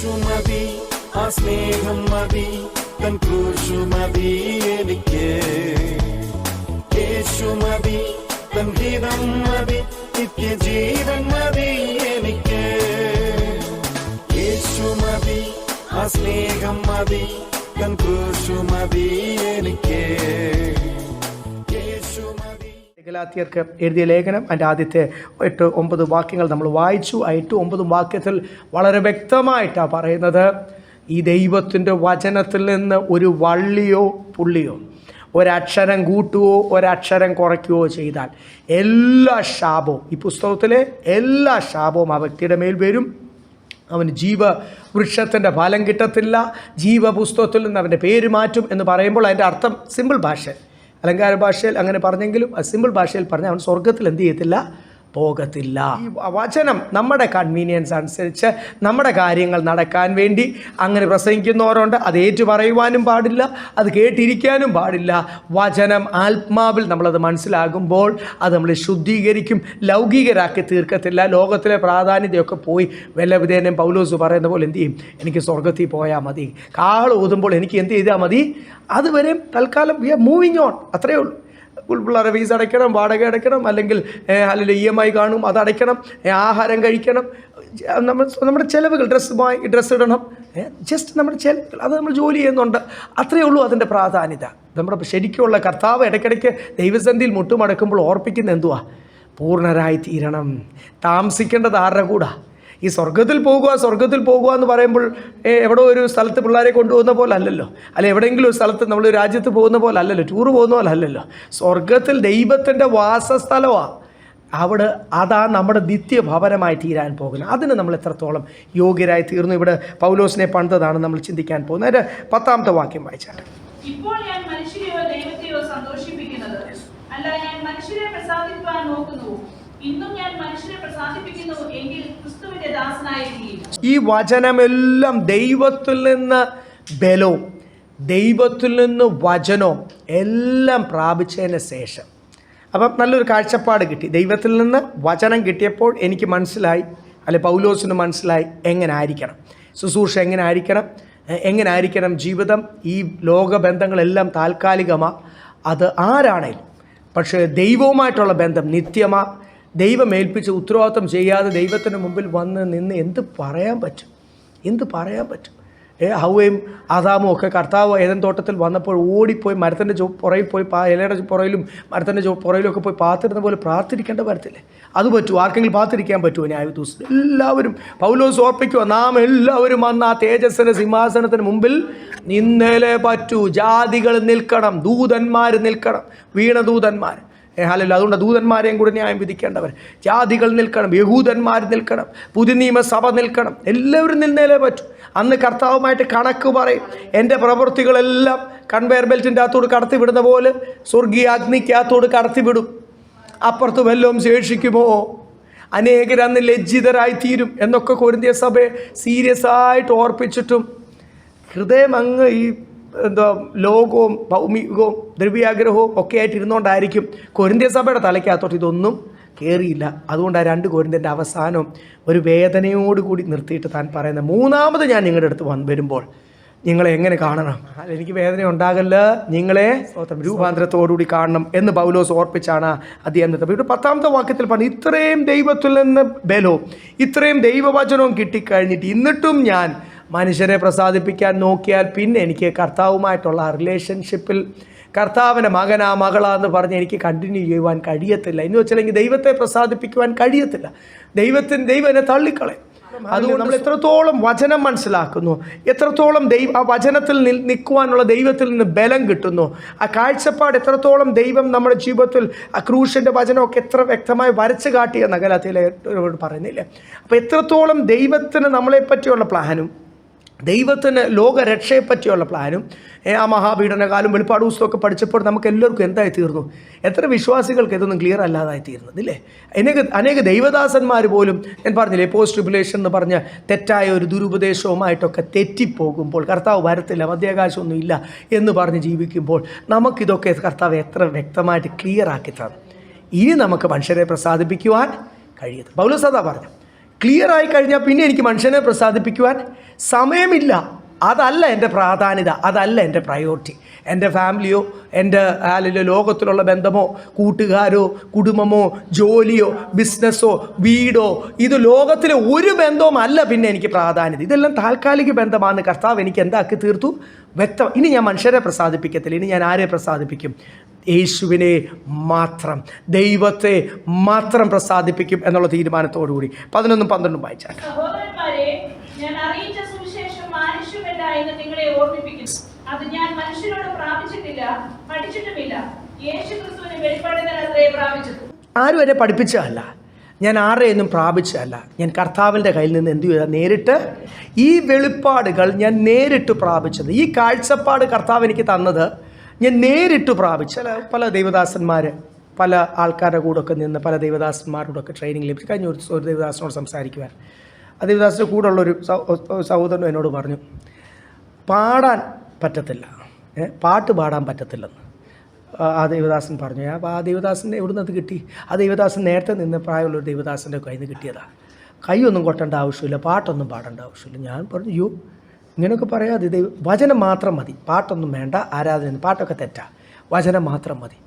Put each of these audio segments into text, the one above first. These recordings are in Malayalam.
യേശു മതി, ആ സ്നേഹം മതി, തൻ ക്രൂശു മതി എനിക്ക്. യേശു മതി, തൻ ഹിതം മതി, നിത്യജീവൻ മതി എനിക്ക്. യേശു മതി, ആ സ്നേഹം മതി, തൻ ക്രൂശു മതി എനിക്ക്. യേശു മതി. ഗലാത്യർക്ക് എഴുതിയ ലേഖനം അതിൻ്റെ ആദ്യത്തെ 8-9 വാക്യങ്ങൾ നമ്മൾ വായിച്ചു. ആ 8-9 വാക്യത്തിൽ വളരെ വ്യക്തമായിട്ടാണ് പറയുന്നത്, ഈ ദൈവത്തിൻ്റെ വചനത്തിൽ നിന്ന് ഒരു വള്ളിയോ പുള്ളിയോ, ഒരക്ഷരം കൂട്ടുകയോ ഒരക്ഷരം കുറയ്ക്കുകയോ ചെയ്താൽ എല്ലാ ശാപവും, ഈ പുസ്തകത്തിലെ എല്ലാ ശാപവും ആ വ്യക്തിയുടെ മേൽ വരും. അവന് ജീവവൃക്ഷത്തിൻ്റെ ഫലം കിട്ടത്തില്ല, ജീവപുസ്തകത്തിൽ നിന്ന് അവൻ്റെ പേര് മാറ്റും എന്ന് പറയുമ്പോൾ അതിൻ്റെ അർത്ഥം സിമ്പിൾ ഭാഷ, അലങ്കാര ഭാഷയിൽ അങ്ങനെ പറഞ്ഞെങ്കിലും സിമ്പിൾ ഭാഷയിൽ പറഞ്ഞാൽ അവൻ സ്വർഗത്തിൽ എന്ത് ചെയ്യത്തില്ല, പോകത്തില്ല. ഈ വചനം നമ്മുടെ കൺവീനിയൻസ് അനുസരിച്ച് നമ്മുടെ കാര്യങ്ങൾ നടക്കാൻ വേണ്ടി അങ്ങനെ പ്രസംഗിക്കുന്നവരുണ്ട്. അത് ഏറ്റു പറയുവാനും പാടില്ല, അത് കേട്ടിരിക്കാനും പാടില്ല. വചനം ആത്മാവിൽ നമ്മളത് മനസ്സിലാകുമ്പോൾ അത് നമ്മളെ ശുദ്ധീകരിക്കും, ലൗകികരാക്കി തീർക്കത്തില്ല. ലോകത്തിലെ പ്രാധാന്യതയൊക്കെ പോയി വല്ലവിധേനം പൗലോസ് പറയുന്ന പോലെ എന്ത് ചെയ്യും, എനിക്ക് സ്വർഗത്തിൽ പോയാൽ മതി, കാഹള ഊതുമ്പോൾ എനിക്ക് എന്ത് ചെയ്താൽ മതി, അതുവരെ തൽക്കാലം വി ആർ മൂവിങ് ഓൺ, അത്രയേ ഉള്ളൂ. പിള്ളേരെ ഫീസ് അടയ്ക്കണം, വാടക അടയ്ക്കണം, അല്ലെങ്കിൽ EMI കാണും, അതടയ്ക്കണം, ആഹാരം കഴിക്കണം, നമ്മുടെ ചിലവുകൾ, ഡ്രസ്സ് ഇടണം, ജസ്റ്റ് നമ്മുടെ ചിലവുകൾ, അത് നമ്മൾ ജോലി ചെയ്യുന്നുണ്ട്, അത്രയേ ഉള്ളൂ അതിൻ്റെ പ്രാധാന്യത. നമ്മുടെ ശരിക്കുള്ള കർത്താവ് ഇടയ്ക്കിടയ്ക്ക് ദൈവസന്നിധിയിൽ മുട്ടുമടക്കുമ്പോൾ ഓർപ്പിക്കുന്ന എന്തുവാ, പൂർണ്ണരായി തീരണം. താമസിക്കേണ്ടത് ആരുടെ കൂടാ, ഈ സ്വർഗത്തിൽ പോകുക എന്ന് പറയുമ്പോൾ എവിടെ ഒരു സ്ഥലത്ത് പിള്ളേരെ കൊണ്ടുപോകുന്ന പോലെ അല്ലല്ലോ, അല്ലെ എവിടെയെങ്കിലും ഒരു സ്ഥലത്ത് നമ്മൾ രാജ്യത്ത് പോകുന്ന പോലെ അല്ലല്ലോ, ടൂറ് പോകുന്ന പോലെ അല്ലല്ലോ. സ്വർഗത്തിൽ ദൈവത്തിൻ്റെ വാസസ്ഥലമാണ്. അവിടെ അതാണ് നമ്മുടെ നിത്യഭവനമായി തീരാൻ പോകുന്നത്. അതിന് നമ്മൾ എത്രത്തോളം യോഗ്യരായി തീർന്നു. ഇവിടെ പൗലോസിനെ പണിതാണ് നമ്മൾ ചിന്തിക്കാൻ പോകുന്നത്. അതിൻ്റെ 10ാമത്തെ വാക്യം വായിച്ചാൽ, ഇപ്പോൾ ഞാൻ മനുഷ്യരെയോ ദൈവത്തെയോ സന്തോഷിപ്പിക്കുന്നത് അല്ല, ഞാൻ മനുഷ്യരെ പ്രസാദിപ്പാൻ നോക്കുന്നു. ഇന്നും ഞാൻ മനുഷ്യരെ പ്രസാദിപ്പിക്കുന്നു എങ്കിൽ ക്രിസ്തുവിന്റെ ദാസനായിരിക്കും. ഈ വചനമെല്ലാം ദൈവത്തിൽ നിന്ന് ബലവും ദൈവത്തിൽ നിന്ന് വചനവും എല്ലാം പ്രാപിച്ചതിന് ശേഷം അപ്പം നല്ലൊരു കാഴ്ചപ്പാട് കിട്ടി. ദൈവത്തിൽ നിന്ന് വചനം കിട്ടിയപ്പോൾ എനിക്ക് മനസ്സിലായി, അല്ലെ പൗലോസിന് മനസ്സിലായി എങ്ങനെ ആയിരിക്കണം ശുശ്രൂഷ, എങ്ങനെ ആയിരിക്കണം ജീവിതം. ഈ ലോകബന്ധങ്ങളെല്ലാം താൽക്കാലികമാണ്, അത് ആരാണേലും. പക്ഷേ ദൈവവുമായിട്ടുള്ള ബന്ധം നിത്യമാണ്. ദൈവം ഏൽപ്പിച്ച് ഉത്തരവാദിത്വം ചെയ്യാതെ ദൈവത്തിന് മുമ്പിൽ വന്ന് നിന്ന് എന്ത് പറയാൻ പറ്റും? ഹൗവയും ആദാമും ഒക്കെ കർത്താവ് ഏദൻ തോട്ടത്തിൽ വന്നപ്പോൾ ഓടിപ്പോയി മരത്തിൻ്റെ പുറയിൽ പോയി ഇലയുടെ പുറയിലും മരത്തിൻ്റെ പുറയിലും ഒക്കെ പോയി പാത്തിരുന്ന പോലെ പ്രാർത്ഥിക്കേണ്ട വരത്തില്ലേ? അത് പറ്റുമോ? ആർക്കെങ്കിലും പാത്തിരിക്കാൻ പറ്റുമോ? ന്യായദിവസത്തിൽ എല്ലാവരും പൗലോസ് ഓർപ്പിക്കുക, നാം എല്ലാവരും വന്ന് ആ തേജസ്സിൻ്റെ സിംഹാസനത്തിന് മുമ്പിൽ നിന്നേലേ പറ്റൂ. ജാതികൾ നിൽക്കണം, ദൂതന്മാർ നിൽക്കണം, വീണദൂതന്മാർ, ഹല്ലേലൂയ. അതുകൊണ്ട് ദൂതന്മാരെയും കൂടി ന്യായം വിധിക്കേണ്ടവർ, ജാതികൾ നിൽക്കണം, യഹൂദന്മാർ നിൽക്കണം, പുതിയ നിയമസഭ നിൽക്കണം, എല്ലാവരും നിന്നേലേ പറ്റൂ. അന്ന് കർത്താവുമായിട്ട് കണക്ക് പറയും. എൻ്റെ പ്രവൃത്തികളെല്ലാം കൺവെയർ ബെൽറ്റിൻ്റെ അകത്തോട് കടത്തിവിടുന്ന പോലെ സ്വർഗീയ അഗ്നിക്കകത്തോട് കടത്തിവിടും. അപ്പുറത്ത് വല്ലതും ശേഷിക്കുമോ? അനേകരന്ന് ലജ്ജിതരായി തീരും എന്നൊക്കെ കൊരിന്ത്യർ സഭയെ സീരിയസ് ആയിട്ട് ഓർപ്പിച്ചിട്ടും ഹൃദയം അങ്ങ് ഈ ലോകവും ഭൗമികവും ദ്രവ്യാഗ്രഹവും ഒക്കെ ആയിട്ട് ഇരുന്നുകൊണ്ടായിരിക്കും കൊരിന്ത്യർ സഭയുടെ തലയ്ക്കകത്തോട്ട് ഇതൊന്നും കയറിയില്ല. അതുകൊണ്ടാണ് 2 കൊരിന്ത്യൻ്റെ അവസാനം ഒരു വേദനയോടുകൂടി നിർത്തിയിട്ട് താൻ പറയുന്നത്, 3ാമത് ഞാൻ നിങ്ങളുടെ അടുത്ത് വരുമ്പോൾ നിങ്ങളെ എങ്ങനെ കാണണം, എനിക്ക് വേദന ഉണ്ടാകല്ല, നിങ്ങളെ രൂപാന്തരത്തോടുകൂടി കാണണം എന്ന് പൗലോസ് ഓർപ്പിച്ചാണ് അദ്ദേഹം നിർത്തുന്നത്. ഇവിടെ 10ാമത്തെ വാക്യത്തിൽ പറഞ്ഞു, ഇത്രയും ദൈവത്തിൽ നിന്ന് ബലവും ഇത്രയും ദൈവവചനവും കിട്ടിക്കഴിഞ്ഞിട്ട് എന്നിട്ടും ഞാൻ മനുഷ്യരെ പ്രസാദിപ്പിക്കാൻ നോക്കിയാൽ പിന്നെ എനിക്ക് കർത്താവുമായിട്ടുള്ള റിലേഷൻഷിപ്പിൽ കർത്താവിൻ്റെ മകനാ മകളാന്ന് പറഞ്ഞ് എനിക്ക് കണ്ടിന്യൂ ചെയ്യുവാൻ കഴിയത്തില്ല. എന്ന് വെച്ചാൽ എനിക്ക് ദൈവത്തെ പ്രസാദിപ്പിക്കുവാൻ കഴിയത്തില്ല. ദൈവം എന്നെ തള്ളിക്കളയും. അതുകൊണ്ട് നമ്മൾ എത്രത്തോളം വചനം മനസ്സിലാക്കുന്നു, എത്രത്തോളം ആ വചനത്തിൽ നിൽക്കുവാനുള്ള ദൈവത്തിൽ നിന്ന് ബലം കിട്ടുന്നു, ആ കാഴ്ചപ്പാട് എത്രത്തോളം ദൈവം നമ്മുടെ ജീവിതത്തിൽ ആ ക്രൂശിൻ്റെ വചനമൊക്കെ എത്ര വ്യക്തമായി വരച്ച് കാട്ടിയെന്ന ഗലാത്യയിലെ പറയുന്നില്ലേ. അപ്പോൾ എത്രത്തോളം ദൈവത്തിന് നമ്മളെപ്പറ്റിയുള്ള പ്ലാനും ദൈവത്തിന് ലോകരക്ഷയെപ്പറ്റിയുള്ള പ്ലാനും ആ മഹാപീഡനകാലം വെളിപ്പാട് പുസ്തകമൊക്കെ പഠിച്ചപ്പോൾ നമുക്ക് എല്ലാവർക്കും എന്തായി തീർന്നു? എത്ര വിശ്വാസികൾക്ക് ഇതൊന്നും ക്ലിയർ അല്ലാതായി തീർന്നതില്ലേ? അനേക ദൈവദാസന്മാർ പോലും ഞാൻ പറഞ്ഞില്ലേ, പോസ്റ്റ് ട്രിബുലേഷൻ എന്ന് പറഞ്ഞ തെറ്റായ ഒരു ദുരുപദേശവുമായിട്ടൊക്കെ തെറ്റിപ്പോകുമ്പോൾ കർത്താവ് വരത്തില്ല, മധ്യാകാശമൊന്നും ഇല്ല എന്ന് പറഞ്ഞ് ജീവിക്കുമ്പോൾ നമുക്കിതൊക്കെ കർത്താവ് എത്ര വ്യക്തമായിട്ട് ക്ലിയർ ആക്കി തന്നു. ഇനി നമുക്ക് മനുഷ്യരെ പ്രസാദിപ്പിക്കുവാൻ കഴിയുന്നു. പൗലോസ് അതാ പറഞ്ഞു, ക്ലിയറായി കഴിഞ്ഞാൽ പിന്നെ എനിക്ക് മനുഷ്യനെ പ്രസാദിപ്പിക്കുവാൻ സമയമില്ല. അതല്ല എൻ്റെ പ്രാധാന്യത, അതല്ല എൻ്റെ പ്രയോറിറ്റി. എൻ്റെ ഫാമിലിയോ എൻ്റെ അല്ലെങ്കിൽ ലോകത്തിലുള്ള ബന്ധമോ കൂട്ടുകാരോ കുടുംബമോ ജോലിയോ ബിസിനസ്സോ വീടോ ഇത് ലോകത്തിലെ ഒരു ബന്ധവും അല്ല പിന്നെ എനിക്ക് പ്രാധാന്യത. ഇതെല്ലാം താൽക്കാലിക ബന്ധമാണ്. കർത്താവ് എനിക്ക് എന്താക്കി തീർത്തു? വ്യക്തം. ഇനി ഞാൻ മനുഷ്യരെ പ്രസാദിപ്പിക്കത്തില്ല. ഇനി ഞാൻ ആരെ പ്രസാദിപ്പിക്കും? യേശുവിനെ മാത്രം, ദൈവത്തെ മാത്രം പ്രസാദിപ്പിക്കും എന്നുള്ള തീരുമാനത്തോടുകൂടി 11-12 വായിച്ചാൽ. സഹോദരന്മാരെ, ഞാൻ അറിയിച്ച സുവിശേഷം മാനുഷ്യമല്ല എന്ന് നിങ്ങളെ ഓർമ്മിപ്പിക്കുന്നു. അത് ഞാൻ മനുഷ്യരോട് പ്രാപിച്ചിട്ടില്ല, പഠിച്ചിട്ടുമില്ല. യേശുക്രിസ്തുവിനെ വെളിപ്പെടുത്താനത്രേ പ്രാപിച്ചത്. ആരും എന്നെ പഠിപ്പിച്ചതല്ല, ഞാൻ ആരെയൊന്നും പ്രാപിച്ചതല്ല. ഞാൻ കർത്താവിൻ്റെ കയ്യിൽ നിന്ന് എന്ത് ചെയ്താൽ നേരിട്ട് ഈ വെളിപ്പാടുകൾ ഞാൻ നേരിട്ട് പ്രാപിച്ചത്. ഈ കാഴ്ചപ്പാട് കർത്താവ് എനിക്ക് തന്നത് ഞാൻ നേരിട്ട് പ്രാപിച്ച പല ദൈവദാസന്മാർ പല ആൾക്കാരുടെ കൂടെയൊക്കെ നിന്ന് പല ദൈവദാസന്മാരോടൊക്കെ ട്രെയിനിങ് ലഭിച്ചു. കഴിഞ്ഞ ഒരു ദൈവദാസനോട് സംസാരിക്കുവാൻ ആ ദൈവദാസൻ്റെ കൂടെയുള്ളൊരു സഹോദരൻ എന്നോട് പറഞ്ഞു, പാടാൻ പറ്റത്തില്ല, പാട്ട് പാടാൻ പറ്റത്തില്ലെന്ന് ആ ദൈവദാസൻ പറഞ്ഞു. അപ്പോൾ ആ ദൈവദാസൻ എവിടെ നിന്ന് കിട്ടി? ആ ദൈവദാസൻ നേരത്തെ നിന്ന് പ്രായമുള്ളൊരു ദൈവദാസൻ്റെ കയ്യിൽ നിന്ന് കിട്ടിയതാണ്. കൈയൊന്നും കൊട്ടേണ്ട ആവശ്യമില്ല, പാട്ടൊന്നും പാടേണ്ട ആവശ്യമില്ല. ഞാൻ പറഞ്ഞു, യോ ഇങ്ങനെയൊക്കെ പറയാതെ വചനം മാത്രം മതി, പാട്ടൊന്നും വേണ്ട, ആരാധന പാട്ടൊക്കെ തെറ്റാ, വചനം മാത്രം മതി.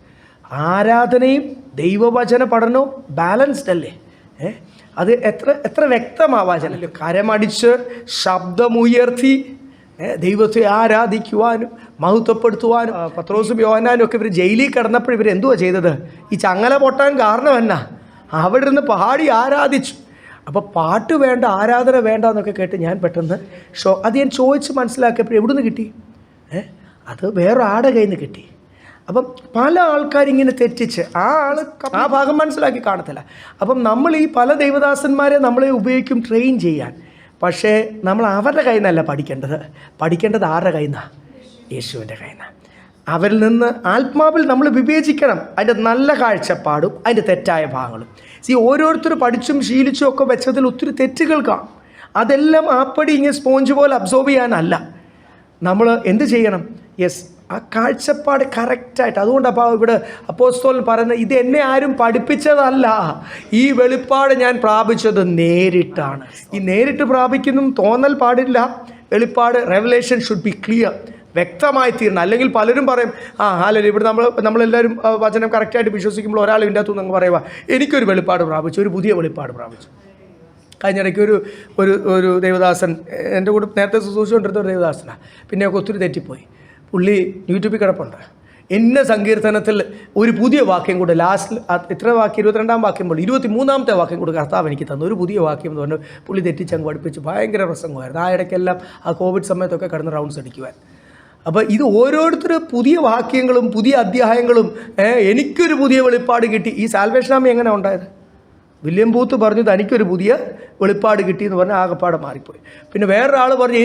ആരാധനയും ദൈവവചന പഠനവും ബാലൻസ്ഡ് അല്ലേ? അത് എത്ര വ്യക്തമാണ് വചനം. കരമടിച്ച് ശബ്ദമുയർത്തി ദൈവത്തെ ആരാധിക്കുവാനും മഹത്വപ്പെടുത്തുവാനും. പത്രോസും യോഹന്നാനും ഒക്കെ ഇവർ ജയിലിൽ കിടന്നപ്പോൾ ഇവരെന്തുവാ ചെയ്തത്? ഈ ചങ്ങല പൊട്ടാൻ കാരണം എന്നാ? അവിടെ ഇരുന്ന് പാടി ആരാധിച്ചു. അപ്പോൾ പാട്ട് വേണ്ട, ആരാധന വേണ്ട എന്നൊക്കെ കേട്ട് ഞാൻ പെട്ടെന്ന് അത് ഞാൻ ചോദിച്ച് മനസ്സിലാക്കിയപ്പോൾ എവിടെ നിന്ന് കിട്ടി? അത് വേറൊരാടെ കയ്യിൽ നിന്ന് കിട്ടി. അപ്പം പല ആൾക്കാരിങ്ങനെ തെറ്റിച്ച് ആ ഭാഗം മനസ്സിലാക്കി കാണത്തില്ല. അപ്പം നമ്മൾ ഈ പല ദൈവദാസന്മാരെ നമ്മളെ ഉപയോഗിക്കും ട്രെയിൻ ചെയ്യാൻ. പക്ഷേ നമ്മൾ അവരുടെ കയ്യിൽ നിന്നല്ല പഠിക്കേണ്ടത് ആരുടെ കയ്യിൽ നിന്നാണ്? യേശുവിൻ്റെ കയ്യിൽ നിന്നാണ്. അവരിൽ നിന്ന് ആത്മാവിൽ നമ്മൾ വിവേചിക്കണം അതിൻ്റെ നല്ല കാഴ്ചപ്പാടും അതിൻ്റെ തെറ്റായ ഭാഗങ്ങളും. ഓരോരുത്തർ പഠിച്ചും ശീലിച്ചും ഒക്കെ വെച്ചതിൽ ഒത്തിരി തെറ്റുകൾ കാണും. അതെല്ലാം ആപ്പടി ഇങ്ങനെ സ്പോഞ്ച് പോലെ അബ്സോർബ് ചെയ്യാനല്ല. നമ്മൾ എന്ത് ചെയ്യണം? യെസ്, ആ കാഴ്ചപ്പാട് കറക്റ്റായിട്ട്. അതുകൊണ്ട് അപ്പോൾ ഇവിടെ അപ്പോസ്തലൻ പറയുന്നത്, ഇത് എന്നെ ആരും പഠിപ്പിച്ചതല്ല, ഈ വെളിപ്പാട് ഞാൻ പ്രാപിച്ചത് നേരിട്ടാണ്. ഈ നേരിട്ട് പ്രാപിക്കുന്നതും തോന്നൽ പാടില്ല. വെളിപ്പാട് റെവലേഷൻ ഷുഡ് ബി ക്ലിയർ, വ്യക്തമായി തീരണം. അല്ലെങ്കിൽ പലരും പറയും, അല്ലെങ്കിൽ ഇവിടെ നമ്മളെല്ലാവരും വചനം കറക്റ്റായിട്ട് വിശ്വസിക്കുമ്പോൾ ഒരാൾ ഇതിൻ്റെ അകത്തുനിന്ന് അങ്ങ് പറയുക, എനിക്കൊരു വെളിപ്പാട് പ്രാപിച്ചു, ഒരു പുതിയ വെളിപ്പാട് പ്രാപിച്ചു. കഴിഞ്ഞിടയ്ക്ക് ഒരു ദേവദാസൻ എൻ്റെ കൂടെ നേരത്തെ ശുശ്രൂഷിച്ചുകൊണ്ടിരുന്ന ഒരു ദേവദാസനാണ്. പിന്നെയൊക്കെ ഒത്തിരി തെറ്റിപ്പോയി. പുള്ളി യൂട്യൂബിൽ കിടപ്പുണ്ട്. എന്ന സങ്കീർത്തനത്തിൽ ഒരു പുതിയ വാക്യം കൂടെ ലാസ്റ്റ് എത്ര വാക്യം 22-ാം വാക്യം പോലെ 23-ാമത്തെ വാക്യം കൂടെ കർത്താവ് എനിക്ക് തന്നു, ഒരു പുതിയ വാക്യം എന്ന് പറഞ്ഞു. പുള്ളി തെറ്റിച്ചങ്ങ് പഠിപ്പിച്ച് ഭയങ്കര പ്രസംഗമായിരുന്നു. ആ ഇടയ്ക്കെല്ലാം ആ കോവിഡ് സമയത്തൊക്കെ കിടന്ന് റൗണ്ട്സ് അടിക്കുവാൻ. അപ്പോൾ ഇത് ഓരോരുത്തർ പുതിയ വാക്യങ്ങളും പുതിയ അധ്യായങ്ങളും എനിക്കൊരു പുതിയ വെളിപ്പാട് കിട്ടി. ഈ സാൽവേഷൻ ആർമി എങ്ങനെ ഉണ്ടായത്? വില്യം ബൂത്ത് പറഞ്ഞു തനിക്കൊരു പുതിയ വെളിപ്പാട് കിട്ടിയെന്ന് പറഞ്ഞാൽ ആകപ്പാടെ മാറിപ്പോയി. പിന്നെ വേറൊരാൾ പറഞ്ഞു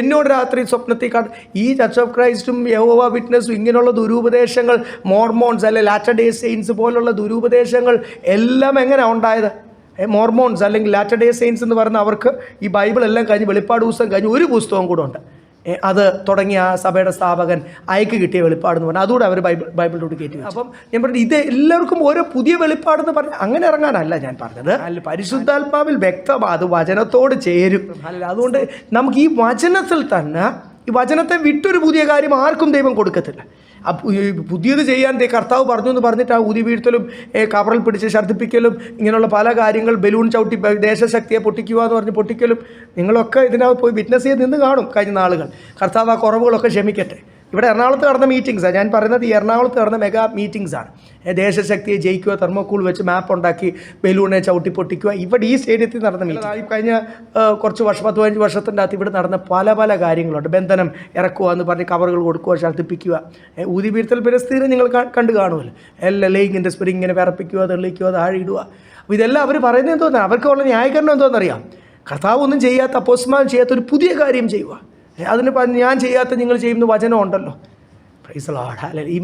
എന്നോട് രാത്രി സ്വപ്നത്തിൽ കണ്ട്. ഈ ചർച്ച് ഓഫ് ക്രൈസ്റ്റും യഹോവ വിറ്റ്നസ്സും ഇങ്ങനെയുള്ള ദുരുപദേശങ്ങൾ, മോർമോൺസ് അല്ലെ ലാറ്റർ ഡേ സെയിൻസ് പോലുള്ള ദുരുപദേശങ്ങൾ എല്ലാം എങ്ങനെയാണ് ഉണ്ടായത്? മോർമോൺസ് അല്ലെങ്കിൽ ലാറ്റർ ഡേ സെയിൻസ് എന്ന് പറയുന്ന അവർക്ക് ഈ ബൈബിൾ എല്ലാം കഴിഞ്ഞ് വെളിപ്പാട് പുസ്തകം കഴിഞ്ഞ് ഒരു പുസ്തകം കൂടെ ഉണ്ട്. അത് തുടങ്ങിയ ആ സഭയുടെ സ്ഥാപകൻ അയക്ക് കിട്ടിയ വെളിപ്പാടെന്ന് പറഞ്ഞാൽ അതുകൂടെ അവർ ബൈബിളിലോട്ട് കയറ്റി. അപ്പം ഞാൻ പറഞ്ഞു ഇത് എല്ലാവർക്കും ഓരോ പുതിയ വെളിപ്പാടെന്ന് പറഞ്ഞ് അങ്ങനെ ഇറങ്ങാനല്ല ഞാൻ പറഞ്ഞത്. അല്ല, പരിശുദ്ധാത്മാവിൽ വ്യക്തമാണ്, അത് വചനത്തോട് ചേരും. അല്ല, അതുകൊണ്ട് നമുക്ക് ഈ വചനത്തിൽ തന്നെ ഈ വചനത്തെ വിട്ടൊരു പുതിയ കാര്യം ആർക്കും ദൈവം കൊടുക്കത്തില്ല. പുതിയത് ചെയ്യാൻ കർത്താവ് പറഞ്ഞു എന്ന് പറഞ്ഞിട്ട് ആ ഊതി വീഴ്ത്തലും കവറിൽ പിടിച്ച് ഛർദ്ദിപ്പിക്കലും ഇങ്ങനെയുള്ള പല കാര്യങ്ങൾ, ബലൂൺ ചവിട്ടി ദേശശക്തിയെ പൊട്ടിക്കുക എന്ന് പറഞ്ഞ് പൊട്ടിക്കലും, നിങ്ങളൊക്കെ ഇതിനകത്ത് പോയി വിറ്റ്നസ് ചെയ്ത് നിന്ന് കാണും കഴിഞ്ഞ നാളുകൾ. കർത്താവ് ആ കുറവുകളൊക്കെ ക്ഷമിക്കട്ടെ. ഇവിടെ എറണാകുളത്ത് നടന്ന മീറ്റിങ്സാണ് ഞാൻ പറയുന്നത്. ഈ എറണാകുളത്ത് നടന്ന മെഗാ മീറ്റിങ്സാണ്. ദേശശക്തിയെ ജയിക്കുക, തെർമോക്കൂൾ വെച്ച് മാപ്പ് ഉണ്ടാക്കി ബലൂണെ ചവിട്ടി പൊട്ടിക്കുക. ഇവിടെ ഈ സ്റ്റേഡിയത്തിൽ നടന്ന മീറ്റിംഗ് കഴിഞ്ഞ കുറച്ച് 15 വർഷത്തിൻ്റെ അകത്ത് ഇവിടെ നടന്ന പല കാര്യങ്ങളുണ്ട്. ബന്ധനം ഇറക്കുക എന്ന് പറഞ്ഞ് കവറുകൾ കൊടുക്കുക, ഛർദ്ദിപ്പിക്കുക, ഊതി വീഴ്ത്തൽ പരിസ്ഥിതി നിങ്ങൾ കണ്ടു കാണുമല്ലോ. എല്ലാം ലേക്കിൻ്റെ സ്പ്രിങ് ഇങ്ങനെ വിറപ്പിക്കുക, തെളിയിക്കുക, താഴെ ഇടുക. അപ്പോൾ ഇതെല്ലാം അവർ പറയുന്നത് എന്തോന്നാണ്? അവർക്കുള്ള ന്യായീകരണം എന്തോന്നറിയാം? കർത്താവ് ഒന്നും ചെയ്യാത്ത, അപ്പോസ്തലന്മാർ ചെയ്യാത്ത ഒരു പുതിയ കാര്യം ചെയ്യുക. അതിന് ഞാൻ ചെയ്യാത്ത നിങ്ങൾ ചെയ്യുന്ന വചനം ഉണ്ടല്ലോ. Praise Lord. അല്ലെ, ഈ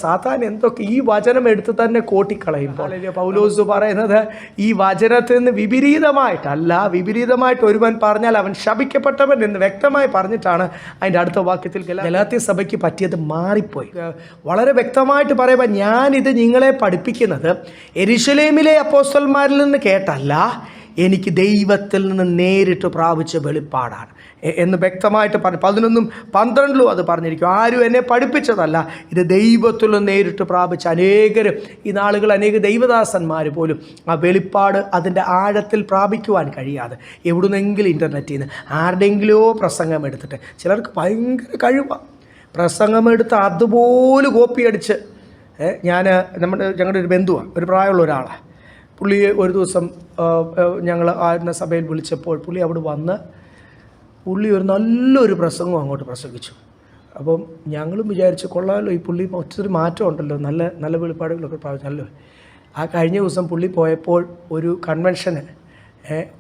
സാത്താൻ എന്തൊക്കെ ഈ വചനം എടുത്ത് തന്നെ കോട്ടിക്കളയുമ്പോൾ പൗലോസ് പറയുന്നത് ഈ വചനത്തിൽ നിന്ന് വിപരീതമായിട്ട് ഒരുവൻ പറഞ്ഞാൽ അവൻ ശപിക്കപ്പെട്ടവൻ എന്ന് വ്യക്തമായി പറഞ്ഞിട്ടാണ് അതിൻ്റെ അടുത്ത വാക്യത്തിൽ ഗലാത്യ സഭയ്ക്ക് പറ്റിയത് മാറിപ്പോയി. വളരെ വ്യക്തമായിട്ട് പറയുമ്പോൾ ഞാനിത് നിങ്ങളെ പഠിപ്പിക്കുന്നത് യെരുശലേമിലെ അപ്പോസ്തലന്മാരിൽ നിന്ന് കേട്ടല്ല, എനിക്ക് ദൈവത്തിൽ നിന്ന് നേരിട്ട് പ്രാപിച്ച വെളിപ്പാടാണ് എന്ന് വ്യക്തമായിട്ട് പറഞ്ഞു. 11-12 അത് പറഞ്ഞിരിക്കും. ആരും എന്നെ പഠിപ്പിച്ചതല്ല, ഇത് ദൈവത്തിൽ നിന്ന് നേരിട്ട് പ്രാപിച്ച അനേകർ, ഈ നാളുകൾ അനേക ദൈവദാസന്മാർ പോലും ആ വെളിപ്പാട് അതിൻ്റെ ആഴത്തിൽ പ്രാപിക്കുവാൻ കഴിയാതെ എവിടുന്നെങ്കിലും ഇൻ്റർനെറ്റിൽ നിന്ന് ആരുടെയെങ്കിലോ പ്രസംഗം എടുത്തിട്ട്, ചിലർക്ക് ഭയങ്കര കഴിവാണ്, പ്രസംഗമെടുത്ത് അതുപോലെ കോപ്പി അടിച്ച്. ഞങ്ങളുടെ ഒരു ബന്ധുവാണ്, ഒരു പ്രായമുള്ള ഒരാളാണ്. പുള്ളിയെ ഒരു ദിവസം ഞങ്ങൾ ആയിരുന്ന സഭയിൽ വിളിച്ചപ്പോൾ പുള്ളി അവിടെ വന്ന് പുള്ളി ഒരു നല്ലൊരു പ്രസംഗം അങ്ങോട്ട് പ്രസംഗിച്ചു. അപ്പം ഞങ്ങളും വിചാരിച്ചു കൊള്ളാമല്ലോ, ഈ പുള്ളി ഒത്തിരി മാറ്റം ഉണ്ടല്ലോ, നല്ല നല്ല വെളിപ്പാടുകളൊക്കെ പ്രാപിച്ചല്ലോ. ആ കഴിഞ്ഞ ദിവസം പുള്ളി പോയപ്പോൾ ഒരു കൺവെൻഷന്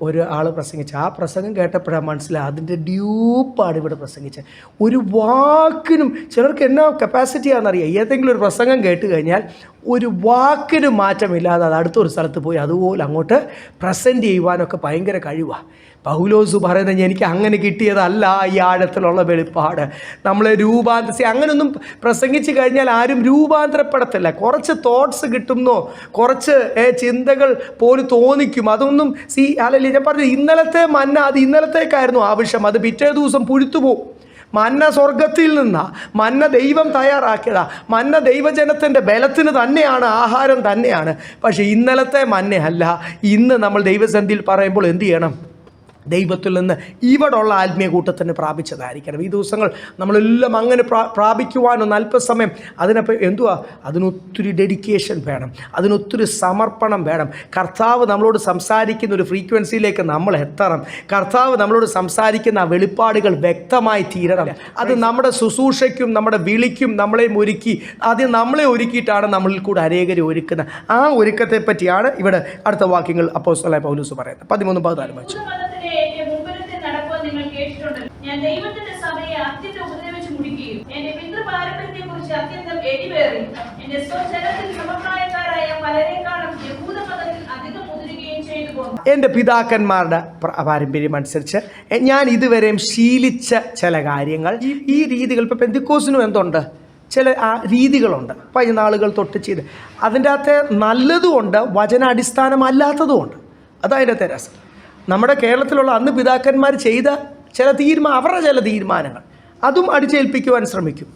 ഒരു ആൾ പ്രസംഗിച്ചു. ആ പ്രസംഗം കേട്ടപ്പോഴാണ് മനസ്സിലായി അതിൻ്റെ ഡ്യൂപ്പാണ് ഇവിടെ പ്രസംഗിച്ചത്. ഒരു വാക്കിനും, ചിലർക്ക് എന്നാ കപ്പാസിറ്റിയാണെന്നറിയാം, ഏതെങ്കിലും ഒരു പ്രസംഗം കേട്ട് കഴിഞ്ഞാൽ ഒരു വാക്കിനും മാറ്റമില്ലാതെ അത് അടുത്തൊരു സ്ഥലത്ത് പോയി അതുപോലെ അങ്ങോട്ട് പ്രസൻറ്റ് ചെയ്യുവാനൊക്കെ ഭയങ്കര കഴിവാണ്. പൗലോസ് പറയുന്നത് എനിക്ക് അങ്ങനെ കിട്ടിയതല്ല ഈ ആഴത്തിലുള്ള വെളിപ്പാട്. നമ്മളെ അങ്ങനെയൊന്നും പ്രസംഗിച്ച് കഴിഞ്ഞാൽ ആരും രൂപാന്തരപ്പെടത്തില്ല. കുറച്ച് തോട്ട്സ് കിട്ടുന്നോ, കുറച്ച് ചിന്തകൾ പോലും തോന്നിക്കും, അതൊന്നും അല്ലല്ലേ ഞാൻ പറഞ്ഞു. ഇന്നലത്തെ മന്ന അത് ഇന്നലത്തേക്കായിരുന്നു ആവശ്യം, അത് പിറ്റേ ദിവസം പുഴുത്തുപോകും. മന്ന സ്വർഗത്തിൽ നിന്നാ, മന്ന ദൈവം തയ്യാറാക്കിയതാ, മന്ന ദൈവജനത്തിൻ്റെ ബലത്തിന് തന്നെയാണ്, ആഹാരം തന്നെയാണ്. പക്ഷേ ഇന്നലത്തെ മന്നയല്ല. ഇന്ന് നമ്മൾ ദൈവസന്നിധിയിൽ പറയുമ്പോൾ എന്ത് ചെയ്യണം? ദൈവത്തിൽ നിന്ന് ഇവിടെയുള്ള ആത്മീയ കൂട്ടത്തിന് പ്രാപിച്ചതായിരിക്കണം. ഈ ദിവസങ്ങൾ നമ്മളെല്ലാം അങ്ങനെ പ്രാപിക്കുവാനൊന്ന് അല്പസമയം അതിനൊത്തിരി ഡെഡിക്കേഷൻ വേണം, അതിനൊത്തിരി സമർപ്പണം വേണം. കർത്താവ് നമ്മളോട് സംസാരിക്കുന്ന ഒരു ഫ്രീക്വൻസിയിലേക്ക് നമ്മൾ എത്തണം. കർത്താവ് നമ്മളോട് സംസാരിക്കുന്ന ആ വെളിപ്പാടുകൾ വ്യക്തമായി തീരണം. അത് നമ്മുടെ ശുശ്രൂഷയ്ക്കും നമ്മുടെ വിളിക്കും നമ്മളെയും ഒരുക്കി, ആദ്യം നമ്മളെ ഒരുക്കിയിട്ടാണ് നമ്മളിൽ കൂടെ അനേകരെ ഒരുക്കുന്നത്. ആ ഒരുക്കത്തെ പറ്റിയാണ് ഇവിടെ അടുത്ത വാക്യങ്ങൾ അപ്പോസ്തലനായ പൗലോസ് പറയുന്നത്. 13-14 വായിച്ചു. ഞാൻ ദൈവത്തിന്റെ സഭയെ അത്യന്തം ഉപദ്രവിച്ച് മുടിക്കുകയും എന്റെ പിതൃപാരമ്പര്യത്തെ കുറിച്ച് അത്യന്തം എരിവേറി എന്റെ സ്വജനത്തിൽ സമപ്രായക്കാരായ പലരെക്കാളും യഹൂദമതത്തിൽ അധികം മുതിരുകയും ചെയ്തു പോന്നു. എൻ്റെ പിതാക്കന്മാരുടെ പാരമ്പര്യം അനുസരിച്ച് ഞാൻ ഇതുവരെയും ശീലിച്ച ചില കാര്യങ്ങൾ, ഈ രീതികൾ ഇപ്പോൾ പെന്തിക്കോസിനും എന്തുണ്ട്, ചില രീതികളുണ്ട് 15 നാളുകൾ തൊട്ട് ചെയ്ത്. അതിൻ്റെ അകത്തെ നല്ലതുമുണ്ട്, വചനാടിസ്ഥാനമല്ലാത്തതുമുണ്ട്. അതതിൻ്റെ അകത്തെ രസം. നമ്മുടെ കേരളത്തിലുള്ള അന്ന് പിതാക്കന്മാർ ചെയ്ത അവരുടെ ചില തീരുമാനങ്ങൾ അതും അടിച്ചേൽപ്പിക്കുവാൻ ശ്രമിക്കും.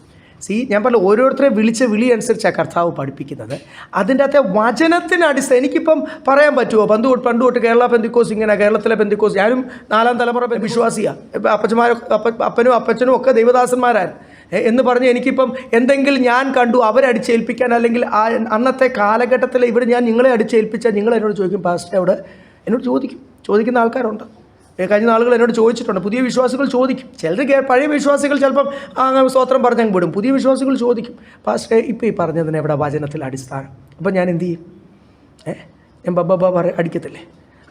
ഞാൻ പറഞ്ഞു, ഓരോരുത്തരെ വിളിച്ച വിളി അനുസരിച്ചാണ് കർത്താവ് പഠിപ്പിക്കുന്നത്. അതിൻ്റെ അകത്തെ വചനത്തിന് എനിക്കിപ്പം പറയാൻ പറ്റുമോ പണ്ട് തൊട്ട് കേരള പെന്തിക്കോസ് ഇങ്ങനെ, കേരളത്തിലെ പെന്തിക്കോസ്, ഞാനും 4ാം തലമുറ വിശ്വാസിയാണ്, അപ്പനും അപ്പച്ചനും ഒക്കെ ദൈവദാസന്മാരായിരുന്നു എന്ന് പറഞ്ഞ് എനിക്കിപ്പം എന്തെങ്കിലും ഞാൻ കണ്ടു അവരടിച്ചേൽപ്പിക്കാൻ, അല്ലെങ്കിൽ അന്നത്തെ കാലഘട്ടത്തിൽ ഇവിടെ ഞാൻ നിങ്ങളെ അടിച്ചേൽപ്പിച്ചാൽ നിങ്ങൾ എന്നോട് ചോദിക്കും, പാസ്റ്റർ അവിടെ എന്നോട് ചോദിക്കുന്ന ആൾക്കാരുണ്ട്. കഴിഞ്ഞ നാളുകൾ എന്നോട് ചോദിച്ചിട്ടുണ്ട്. പുതിയ വിശ്വാസികൾ ചോദിക്കും, ചിലർ പഴയ വിശ്വാസികൾ ചിലപ്പം അങ്ങനെ സ്തോത്രം പറഞ്ഞങ്ങ് വിടും. പുതിയ വിശ്വാസികൾ ചോദിക്കും, പാസ്റ്റേ ഇപ്പോൾ ഈ പറഞ്ഞതിന് എവിടെ വചനത്തിൽ അടിസ്ഥാനം? അപ്പം ഞാൻ എന്ത് ചെയ്യും? ഞാൻ ബബ്ബ അടിക്കത്തില്ലേ?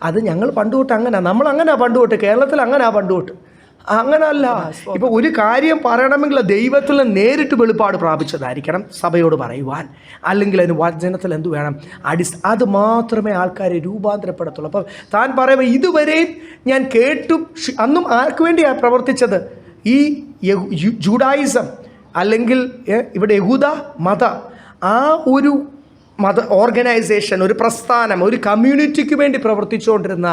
അത് ഞങ്ങൾ പണ്ട് തൊട്ട് അങ്ങനെ, നമ്മളങ്ങനെ പണ്ട് തൊട്ട്, കേരളത്തിൽ അങ്ങനെ പണ്ട് തൊട്ട് അങ്ങനല്ല. ഇപ്പോൾ ഒരു കാര്യം പറയണമെങ്കിൽ ദൈവത്തിൽ നിന്ന് നേരിട്ട് വെളിപ്പാട് പ്രാപിച്ചതായിരിക്കണം സഭയോട് പറയുവാൻ, അല്ലെങ്കിൽ അതിന് വചനത്തിൽ എന്ത് വേണം? അത് മാത്രമേ ആൾക്കാരെ രൂപാന്തരപ്പെടത്തുള്ളൂ. അപ്പം താൻ പറയുമ്പോൾ ഇതുവരെയും ഞാൻ കേട്ടു, അന്നും ആർക്ക് വേണ്ടിയാണ് പ്രവർത്തിച്ചത്? ഈ ജൂഡായിസം അല്ലെങ്കിൽ ഇവിടെ യഹൂദ മത, ആ ഒരു മത ഓർഗനൈസേഷൻ, ഒരു പ്രസ്ഥാനം, ഒരു കമ്മ്യൂണിറ്റിക്ക് വേണ്ടി പ്രവർത്തിച്ചുകൊണ്ടിരുന്ന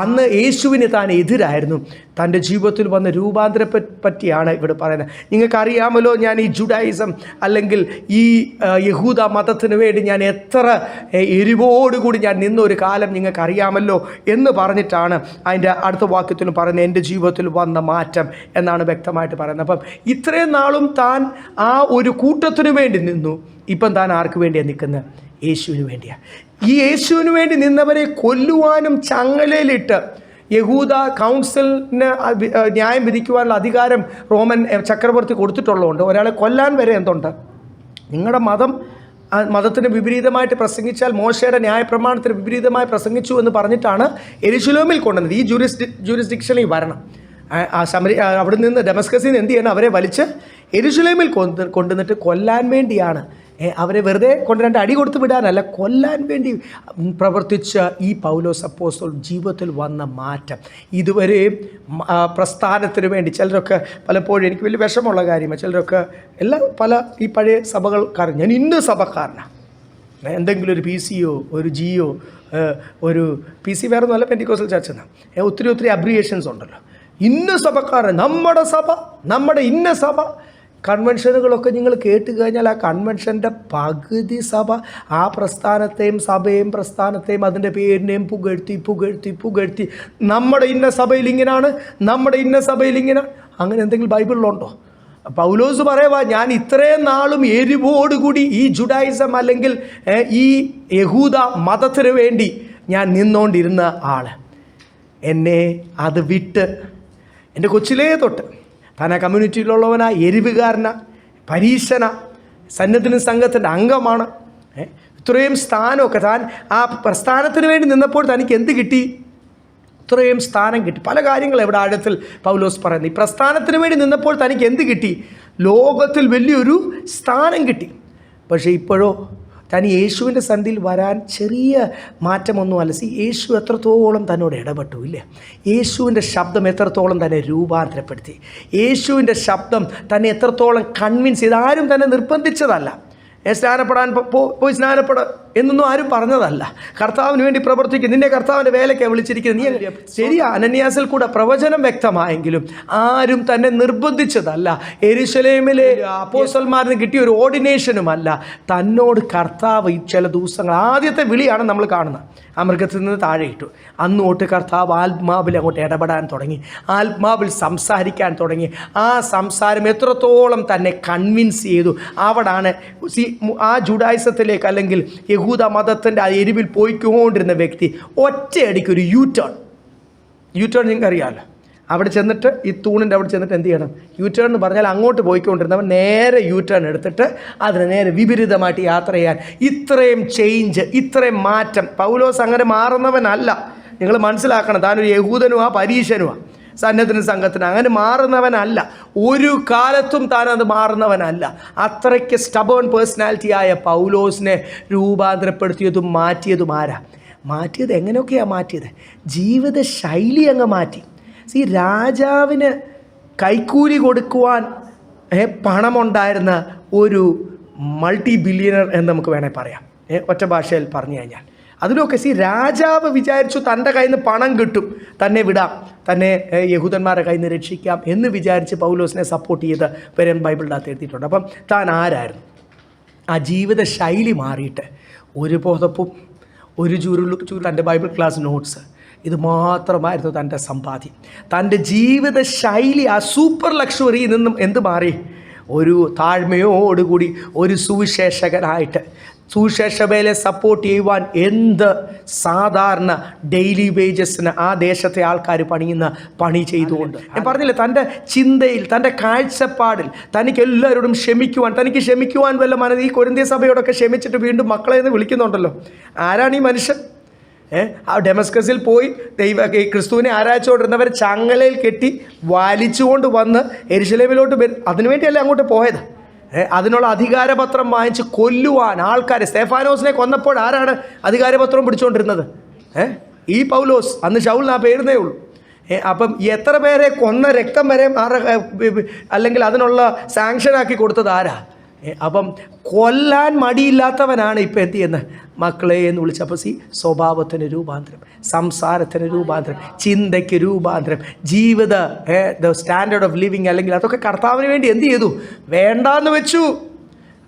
അന്ന് യേശുവിന് താൻ എതിരായിരുന്നു. തൻ്റെ ജീവിതത്തിൽ വന്ന രൂപാന്തരത്തെ പറ്റിയാണ് ഇവിടെ പറയുന്നത്. നിങ്ങൾക്കറിയാമല്ലോ, ഞാൻ ഈ ജുഡായിസം അല്ലെങ്കിൽ ഈ യഹൂദ മതത്തിന് വേണ്ടി ഞാൻ എത്ര എരിവോടുകൂടി ഞാൻ നിന്നൊരു കാലം നിങ്ങൾക്കറിയാമല്ലോ എന്ന് പറഞ്ഞിട്ടാണ് അതിൻ്റെ അടുത്ത വാക്യത്തിലും പറയുന്നത്, എൻ്റെ ജീവിതത്തിൽ വന്ന മാറ്റം എന്നാണ് വ്യക്തമായിട്ട് പറയുന്നത്. അപ്പം ഇത്രയും നാളും താൻ ആ ഒരു കൂട്ടത്തിനു വേണ്ടി നിന്നു. ഇപ്പം താൻ ആർക്ക് വേണ്ടിയാണ് നിൽക്കുന്നത്? യേശുവിന് വേണ്ടിയാണ്. ഈ യേശുവിന് വേണ്ടി നിന്നവരെ കൊല്ലുവാനും ചങ്ങലയിലിട്ട് യഹൂദ കൗൺസിലിന് ന്യായം വിധിക്കുവാനുള്ള അധികാരം റോമൻ ചക്രവർത്തി കൊടുത്തിട്ടുള്ളതുകൊണ്ട് ഒരാളെ കൊല്ലാൻ വരെ എന്തുണ്ട്? നിങ്ങളുടെ മതത്തിന് വിപരീതമായിട്ട് പ്രസംഗിച്ചാൽ മോശയുടെ ന്യായപ്രമാണത്തിന് വിപരീതമായി പ്രസംഗിച്ചു എന്ന് പറഞ്ഞിട്ടാണ് യെരുശലേമിൽ കൊണ്ടുവന്നത്. ഈ ജൂറിസ്ഡിക്ഷനിൽ വരണം. അവിടെ നിന്ന് ഡെമസ്കസിൽ നിന്ന് എന്ത് ചെയ്യണം? അവരെ വലിച്ച് യെരുശലേമിൽ കൊണ്ടുവന്നിട്ട് കൊല്ലാൻ വേണ്ടിയാണ്. അവരെ വെറുതെ കൊണ്ട് 2 അടി കൊടുത്ത് വിടാനല്ല, കൊല്ലാൻ വേണ്ടി പ്രവർത്തിച്ച ഈ പൗലോസ് അപ്പോസ്തലൻ ജീവിതത്തിൽ വന്ന മാറ്റം, ഇതുവരെയും പ്രസ്ഥാനത്തിന് വേണ്ടി ചിലരൊക്കെ പലപ്പോഴും, എനിക്ക് വലിയ വിഷമമുള്ള കാര്യമാണ്, ചിലരൊക്കെ പല ഈ പഴയ സഭകൾക്കാരൻ, ഞാൻ ഇന്ന സഭക്കാരനാണ്, എന്തെങ്കിലും ഒരു PCO, ഒരു GO, ഒരു PC വേറെ ഒന്നുമല്ല, പെന്റിക്കോസ്റ്റൽ ചർച്ച് എന്നാണ്. ഒത്തിരി അബ്രിയേഷൻസ് ഉണ്ടല്ലോ. ഇന്ന സഭക്കാരൻ, നമ്മുടെ സഭ, നമ്മുടെ ഇന്ന സഭ. കൺവെൻഷനുകളൊക്കെ നിങ്ങൾ കേട്ട് കഴിഞ്ഞാൽ ആ കൺവെൻഷൻ്റെ പകുതി സഭ ആ പ്രസ്ഥാനത്തെയും സഭയും പ്രസ്ഥാനത്തെയും അതിൻ്റെ പേരിനെയും പുകഴ്ത്തി നമ്മുടെ ഇന്ന സഭയിൽ ഇങ്ങനെയാണ്, നമ്മുടെ ഇന്ന സഭയിൽ ഇങ്ങനെ. അങ്ങനെ എന്തെങ്കിലും ബൈബിളിലുണ്ടോ? പൗലോസ് പറയുക, ഞാൻ ഇത്രയും നാളും എരിവോടുകൂടി ഈ ജുഡായിസം അല്ലെങ്കിൽ ഈ യഹൂദ മതത്തിന് വേണ്ടി ഞാൻ നിന്നുകൊണ്ടിരുന്ന ആൾ എന്നെ അത് വിട്ട് എൻ്റെ കൊച്ചിലേ തൊട്ട് താൻ ആ കമ്മ്യൂണിറ്റിയിലുള്ളവനാ, എരിവുകാരനാ, പരീശന, സന്നദ്ധനും സംഘത്തിൻ്റെ അംഗമാണ്. ഇത്രയും സ്ഥാനമൊക്കെ താൻ ആ പ്രസ്ഥാനത്തിന് വേണ്ടി നിന്നപ്പോൾ തനിക്ക് എന്ത് കിട്ടി? ഇത്രയും സ്ഥാനം കിട്ടി. പല കാര്യങ്ങൾ ഇവിടെ ആഴത്തിൽ പൗലോസ് പറയുന്നത്. ഈ പ്രസ്ഥാനത്തിന് വേണ്ടി നിന്നപ്പോൾ തനിക്ക് എന്ത് കിട്ടി? ലോകത്തിൽ വലിയൊരു സ്ഥാനം കിട്ടി. പക്ഷേ ഇപ്പോഴോ താൻ യേശുവിൻ്റെ സന്ധിയിൽ വരാൻ ചെറിയ മാറ്റമൊന്നുമല്ല. യേശു എത്രത്തോളം തന്നോട് ഇടപെട്ടു ഇല്ലേ? യേശുവിൻ്റെ ശബ്ദം എത്രത്തോളം തന്നെ രൂപാന്തരപ്പെടുത്തി, യേശുവിൻ്റെ ശബ്ദം തന്നെ എത്രത്തോളം കൺവിൻസ് ചെയ്ത്. ആരും തന്നെ നിർബന്ധിച്ചതല്ല. സ്നാനപ്പെടാൻ പോയി സ്നാനപ്പെട എന്നൊന്നും ആരും പറഞ്ഞതല്ല. കർത്താവിന് വേണ്ടി പ്രവർത്തിക്കും, നിന്നെ കർത്താവിൻ്റെ വേലയ്ക്കാണ് വിളിച്ചിരിക്കുന്നത്. നീ ശരിയാ, അനന്യാസിൽ കൂടെ പ്രവചനം വ്യക്തമായെങ്കിലും ആരും തന്നെ നിർബന്ധിച്ചതല്ല. യെരൂശലേമിലെ അപ്പോസ്തലന്മാരിന് കിട്ടിയ ഒരു ഓർഡിനേഷനുമല്ല. തന്നോട് കർത്താവ് ഈ ചില ദിവസങ്ങൾ, ആദ്യത്തെ വിളിയാണ് നമ്മൾ കാണുന്നത്. ആ മൃഗത്തിൽ നിന്ന് താഴെ ഇട്ടു. അന്ന് തൊട്ട് കർത്താവ് ആത്മാവിൽ അങ്ങോട്ട് ഇടപെടാൻ തുടങ്ങി, ആത്മാവിൽ സംസാരിക്കാൻ തുടങ്ങി. ആ സംസാരം എത്രത്തോളം തന്നെ കൺവിൻസ് ചെയ്തു. അവിടാണ് ആ ജുഡായിസത്തിലേക്ക് അല്ലെങ്കിൽ യഹൂദ മതത്തിൻ്റെ ആ എരിവിൽ പോയിക്കൊണ്ടിരുന്ന വ്യക്തി ഒറ്റയടിക്ക് ഒരു യു ടേൺ നിങ്ങൾക്ക് അറിയാമല്ലോ. അവിടെ ചെന്നിട്ട് ഈ തൂണിൻ്റെ അവിടെ ചെന്നിട്ട് എന്ത് ചെയ്യണം? യു ടേൺ എന്ന് പറഞ്ഞാൽ അങ്ങോട്ട് പോയിക്കൊണ്ടിരുന്നവൻ നേരെ യു ടേൺ എടുത്തിട്ട് അതിന് നേരെ വിപരീതമായിട്ട് യാത്ര ചെയ്യാൻ. ഇത്രയും ചേഞ്ച്, ഇത്രയും മാറ്റം. പൗലോസ് അങ്ങനെ മാറുന്നവനല്ല. നിങ്ങൾ മനസ്സിലാക്കണം, താനൊരു യഹൂദനുമാ, പരീശനുമാ, സന്നദ്ധനും സംഘത്തിന് അങ്ങനെ മാറുന്നവനല്ല. ഒരു കാലത്തും താനത് മാറുന്നവനല്ല. അത്രയ്ക്ക് സ്റ്റബേൺ പേഴ്സണാലിറ്റി ആയ പൗലോസിനെ രൂപാന്തരപ്പെടുത്തിയതും മാറ്റിയതും ആരാ? മാറ്റിയത് എങ്ങനെയൊക്കെയാണ് മാറ്റിയത്? ജീവിത ശൈലി അങ്ങ് മാറ്റി. രാജാവിന് കൈക്കൂലി കൊടുക്കുവാൻ പണമുണ്ടായിരുന്ന ഒരു മൾട്ടി ബില്യണർ എന്ന് നമുക്ക് വേണേൽ പറയാം, ഒറ്റ ഭാഷയിൽ പറഞ്ഞു കഴിഞ്ഞാൽ. അതിലൊക്കെ രാജാവ് വിചാരിച്ചു തൻ്റെ കയ്യിൽ നിന്ന് പണം കിട്ടും, തന്നെ വിടാം, തന്നെ യഹൂദന്മാരുടെ കയ്യിൽ നിന്ന് രക്ഷിക്കാം എന്ന് വിചാരിച്ച് പൗലോസിനെ സപ്പോർട്ട് ചെയ്ത് വരാൻ ബൈബിളിനകത്ത് എഴുതിയിട്ടുണ്ട്. അപ്പം താൻ ആരായിരുന്നു? ആ ജീവിത ശൈലി മാറിയിട്ട് ഒരു പുതപ്പും ഒരു ചുരുൾ തൻ്റെ ബൈബിൾ ക്ലാസ് നോട്ട്സ്, ഇത് മാത്രമായിരുന്നു തൻ്റെ സമ്പാദ്യം. തൻ്റെ ജീവിത ശൈലി ആ സൂപ്പർ ലക്ഷറിയിൽ നിന്നും എന്ത് മാറി? ഒരു താഴ്മയോടുകൂടി ഒരു സുവിശേഷകനായിട്ട് സുവിശേഷവേലയെ സപ്പോർട്ട് ചെയ്യുവാൻ എന്ത് സാധാരണ ഡെയിലി വേജസിന് ആ ദേശത്തെ ആൾക്കാർ പണിയുന്ന പണി ചെയ്തുകൊണ്ട്, ഞാൻ പറഞ്ഞില്ലേ, തൻ്റെ ചിന്തയിൽ, തൻ്റെ കാഴ്ചപ്പാടിൽ തനിക്ക് എല്ലാവരോടും ക്ഷമിക്കുവാൻ, തനിക്ക് ക്ഷമിക്കുവാൻ വല്ല മനസ്സ്. ഈ കൊരിന്ത്യ സഭയോടൊക്കെ ക്ഷമിച്ചിട്ട് വീണ്ടും മക്കളെ എന്ന് വിളിക്കുന്നുണ്ടല്ലോ. ആരാണ് ഈ മനുഷ്യൻ? ആ ഡെമസ്കസിൽ പോയി ക്രിസ്തുവിനെ ആരാധിച്ചുകൊണ്ടിരുന്നവർ ചങ്ങലയിൽ കെട്ടി വലിച്ചുകൊണ്ട് വന്ന് യെരൂശലേമിലോട്ട് അതിനുവേണ്ടിയല്ലേ അങ്ങോട്ട് പോയത്. അതിനുള്ള അധികാരപത്രം വാങ്ങിച്ച് കൊല്ലുവാൻ ആൾക്കാർ. സ്തെഫാനോസിനെ കൊന്നപ്പോൾ ആരാണ് അധികാരപത്രം പിടിച്ചുകൊണ്ടിരുന്നത്? ഈ പൗലോസ്. അന്ന് ശൗൽ ആ പേരുന്നേ ഉള്ളൂ. അപ്പം എത്ര പേരെ കൊന്ന രക്തം വരെ അല്ലെങ്കിൽ അതിനുള്ള സാങ്ഷനാക്കി കൊടുത്തത് ആരാ? അപ്പം കൊല്ലാൻ മടിയില്ലാത്തവനാണ് ഇപ്പം എന്ത് ചെയ്യുന്നത്? മക്കളെ എന്ന് വിളിച്ചപ്പോൾ സ്വഭാവത്തിന് രൂപാന്തരം, സംസാരത്തിന് രൂപാന്തരം, ചിന്തയ്ക്ക് രൂപാന്തരം, ജീവിത സ്റ്റാൻഡേർഡ് ഓഫ് ലിവിങ് അല്ലെങ്കിൽ അതൊക്കെ കർത്താവിന് വേണ്ടി എന്ത് ചെയ്തു? വേണ്ടാന്ന് വെച്ചു.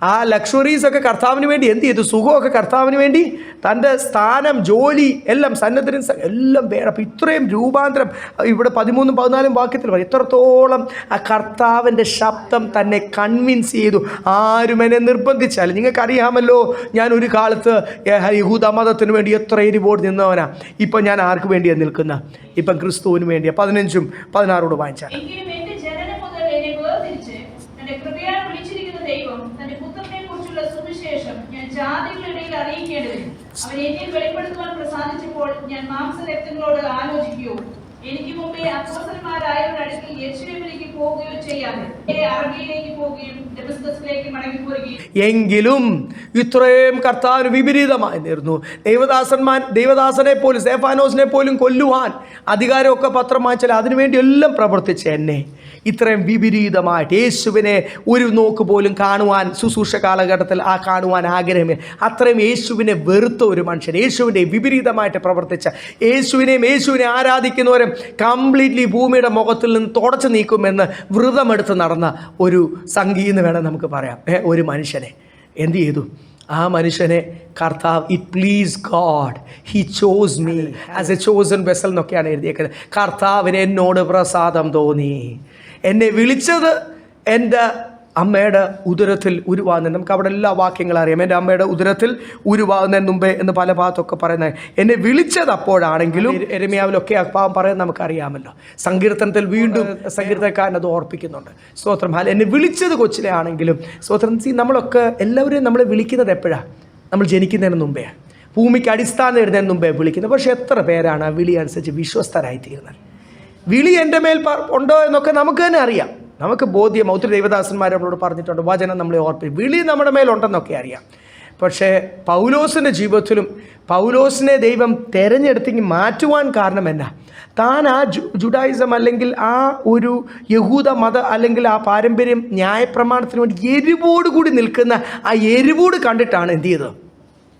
ആ ലക്ഷറീസൊക്കെ കർത്താവിന് വേണ്ടി എന്ത് ചെയ്തു? സുഖമൊക്കെ കർത്താവിന് വേണ്ടി, തൻ്റെ സ്ഥാനം, ജോലി എല്ലാം സന്നദ്ധനും എല്ലാം വേണം. അപ്പം ഇത്രയും രൂപാന്തരം ഇവിടെ 13, 14 വാക്യത്തിൽ പറയും. എത്രത്തോളം ആ കർത്താവിൻ്റെ ശബ്ദം തന്നെ കൺവിൻസ് ചെയ്തു. ആരും എന്നെ നിർബന്ധിച്ചാൽ. നിങ്ങൾക്കറിയാമല്ലോ, ഞാൻ ഒരു കാലത്ത് യഹൂദ മതത്തിന് വേണ്ടി എത്ര എരിവോട് നിന്നവനാ. ഇപ്പം ഞാൻ ആർക്ക് വേണ്ടിയാണ് നിൽക്കുന്ന? ഇപ്പം ക്രിസ്തുവിന് വേണ്ടിയാണ്. 15ഉം 16 വായിച്ചാൽ ജാതികളിടയിൽ അറിയിക്കേണ്ടത് അവൻ എന്നിൽ വെളിപ്പെടുത്തുവാൻ പ്രസാദിച്ചപ്പോൾ ഞാൻ മാംസരക്തങ്ങളോട് ആലോചിക്കുകയോ എനിക്ക് മുമ്പേ അപ്പോസ്തലന്മാരായവരുടെ അടുക്കൽ യെരൂശലേമിലേക്ക് പോവുകയോ ചെയ്യാതെ അറബിയിലേക്ക് പോവുകയും ഡെമസ്കസിലേക്ക് മടങ്ങിപ്പോരുകയും എങ്കിലും ഇത്രയും കർത്താവിന് വിപരീതമായി നേർന്നു. ദൈവദാസനെ പോലും സ്തെഫാനോസിനെ പോലും കൊല്ലുവാൻ അധികാരമൊക്കെ പത്രം വായിച്ചാൽ അതിനുവേണ്ടി എല്ലാം പ്രവർത്തിച്ച എന്നെ ഇത്രയും വിപരീതമായിട്ട് യേശുവിനെ ഒരു നോക്ക് പോലും കാണുവാൻ ശുശ്രൂഷ കാലഘട്ടത്തിൽ കാണുവാൻ ആഗ്രഹമേ, അത്രയും യേശുവിനെ വെറുത്ത ഒരു മനുഷ്യൻ, യേശുവിൻ്റെ വിപരീതമായിട്ട് പ്രവർത്തിച്ച യേശുവിനെ ആരാധിക്കുന്നവരും കംപ്ലീറ്റ്ലി ഭൂമിയുടെ മുഖത്തിൽ നിന്ന് തുടച്ചു നീക്കുമെന്ന് വ്രതമെടുത്ത് നടന്ന ഒരു സംഗീ എന്ന് വേണം നമുക്ക് പറയാം. ഒരു മനുഷ്യനെ എന്ത് ചെയ്തു? ആ മനുഷ്യനെ കർത്താവ്, it please God he chose me as A chosen vessel എന്നൊക്കെയാണ് എഴുതിയേക്കുന്നത്. കർത്താവിന് എന്നോട് പ്രസാദം തോന്നി, എന്നെ വിളിച്ചത് എൻ്റെ അമ്മയുടെ ഉദരത്തിൽ ഉരുവാകുന്നത്. നമുക്ക് അവിടെ എല്ലാ വാക്യങ്ങളും അറിയാം. എൻ്റെ അമ്മയുടെ ഉദരത്തിൽ ഉരുവാകുന്നതിന് മുമ്പേ എന്ന് പല ഭാഗത്തൊക്കെ പറയുന്നത്. എന്നെ വിളിച്ചത് അപ്പോഴാണെങ്കിലും എരമ്യാവിലൊക്കെ അപ്പാവം പറയുന്നത് നമുക്കറിയാമല്ലോ. സങ്കീർത്തനത്തിൽ വീണ്ടും സങ്കീർത്തനക്കാരൻ അത് ഓർപ്പിക്കുന്നുണ്ട്. സ്തോത്രം. എന്നെ വിളിച്ചത് കൊച്ചിലെ ആണെങ്കിലും സ്തോത്രം. നമ്മളൊക്കെ എല്ലാവരെയും നമ്മളെ വിളിക്കുന്നത് എപ്പോഴാണ്? നമ്മൾ ജനിക്കുന്നതിന് മുമ്പേ, ഭൂമിക്ക് അടിസ്ഥാനം ഇടുന്നതിന് മുമ്പേ വിളിക്കുന്നത്. പക്ഷേ എത്ര പേരാണ് ആ വിളി അനുസരിച്ച് വിശ്വസ്തരായിത്തീരുന്നത്? വിളി എൻ്റെ മേൽ ഉണ്ടോ എന്നൊക്കെ നമുക്ക് തന്നെ അറിയാം, നമുക്ക് ബോധ്യം. ഒത്തിരി ദൈവദാസന്മാർ നമ്മളോട് പറഞ്ഞിട്ടുണ്ട്, വചനം നമ്മളെ ഓർപ്പിക്കും, വിളി നമ്മുടെ മേലുണ്ടെന്നൊക്കെ അറിയാം. പക്ഷേ പൗലോസിൻ്റെ ജീവിതത്തിലും പൗലോസിനെ ദൈവം തിരഞ്ഞെടുത്തെങ്കിൽ മാറ്റുവാൻ കാരണം എന്നാ? താൻ ആ ജുഡായിസം അല്ലെങ്കിൽ ആ ഒരു യഹൂദ മത അല്ലെങ്കിൽ ആ പാരമ്പര്യം ന്യായപ്രമാണത്തിന് വേണ്ടി എരിവോടുകൂടി നിൽക്കുന്ന ആ എരിവോട് കണ്ടിട്ടാണ് എന്ത് ചെയ്തത്?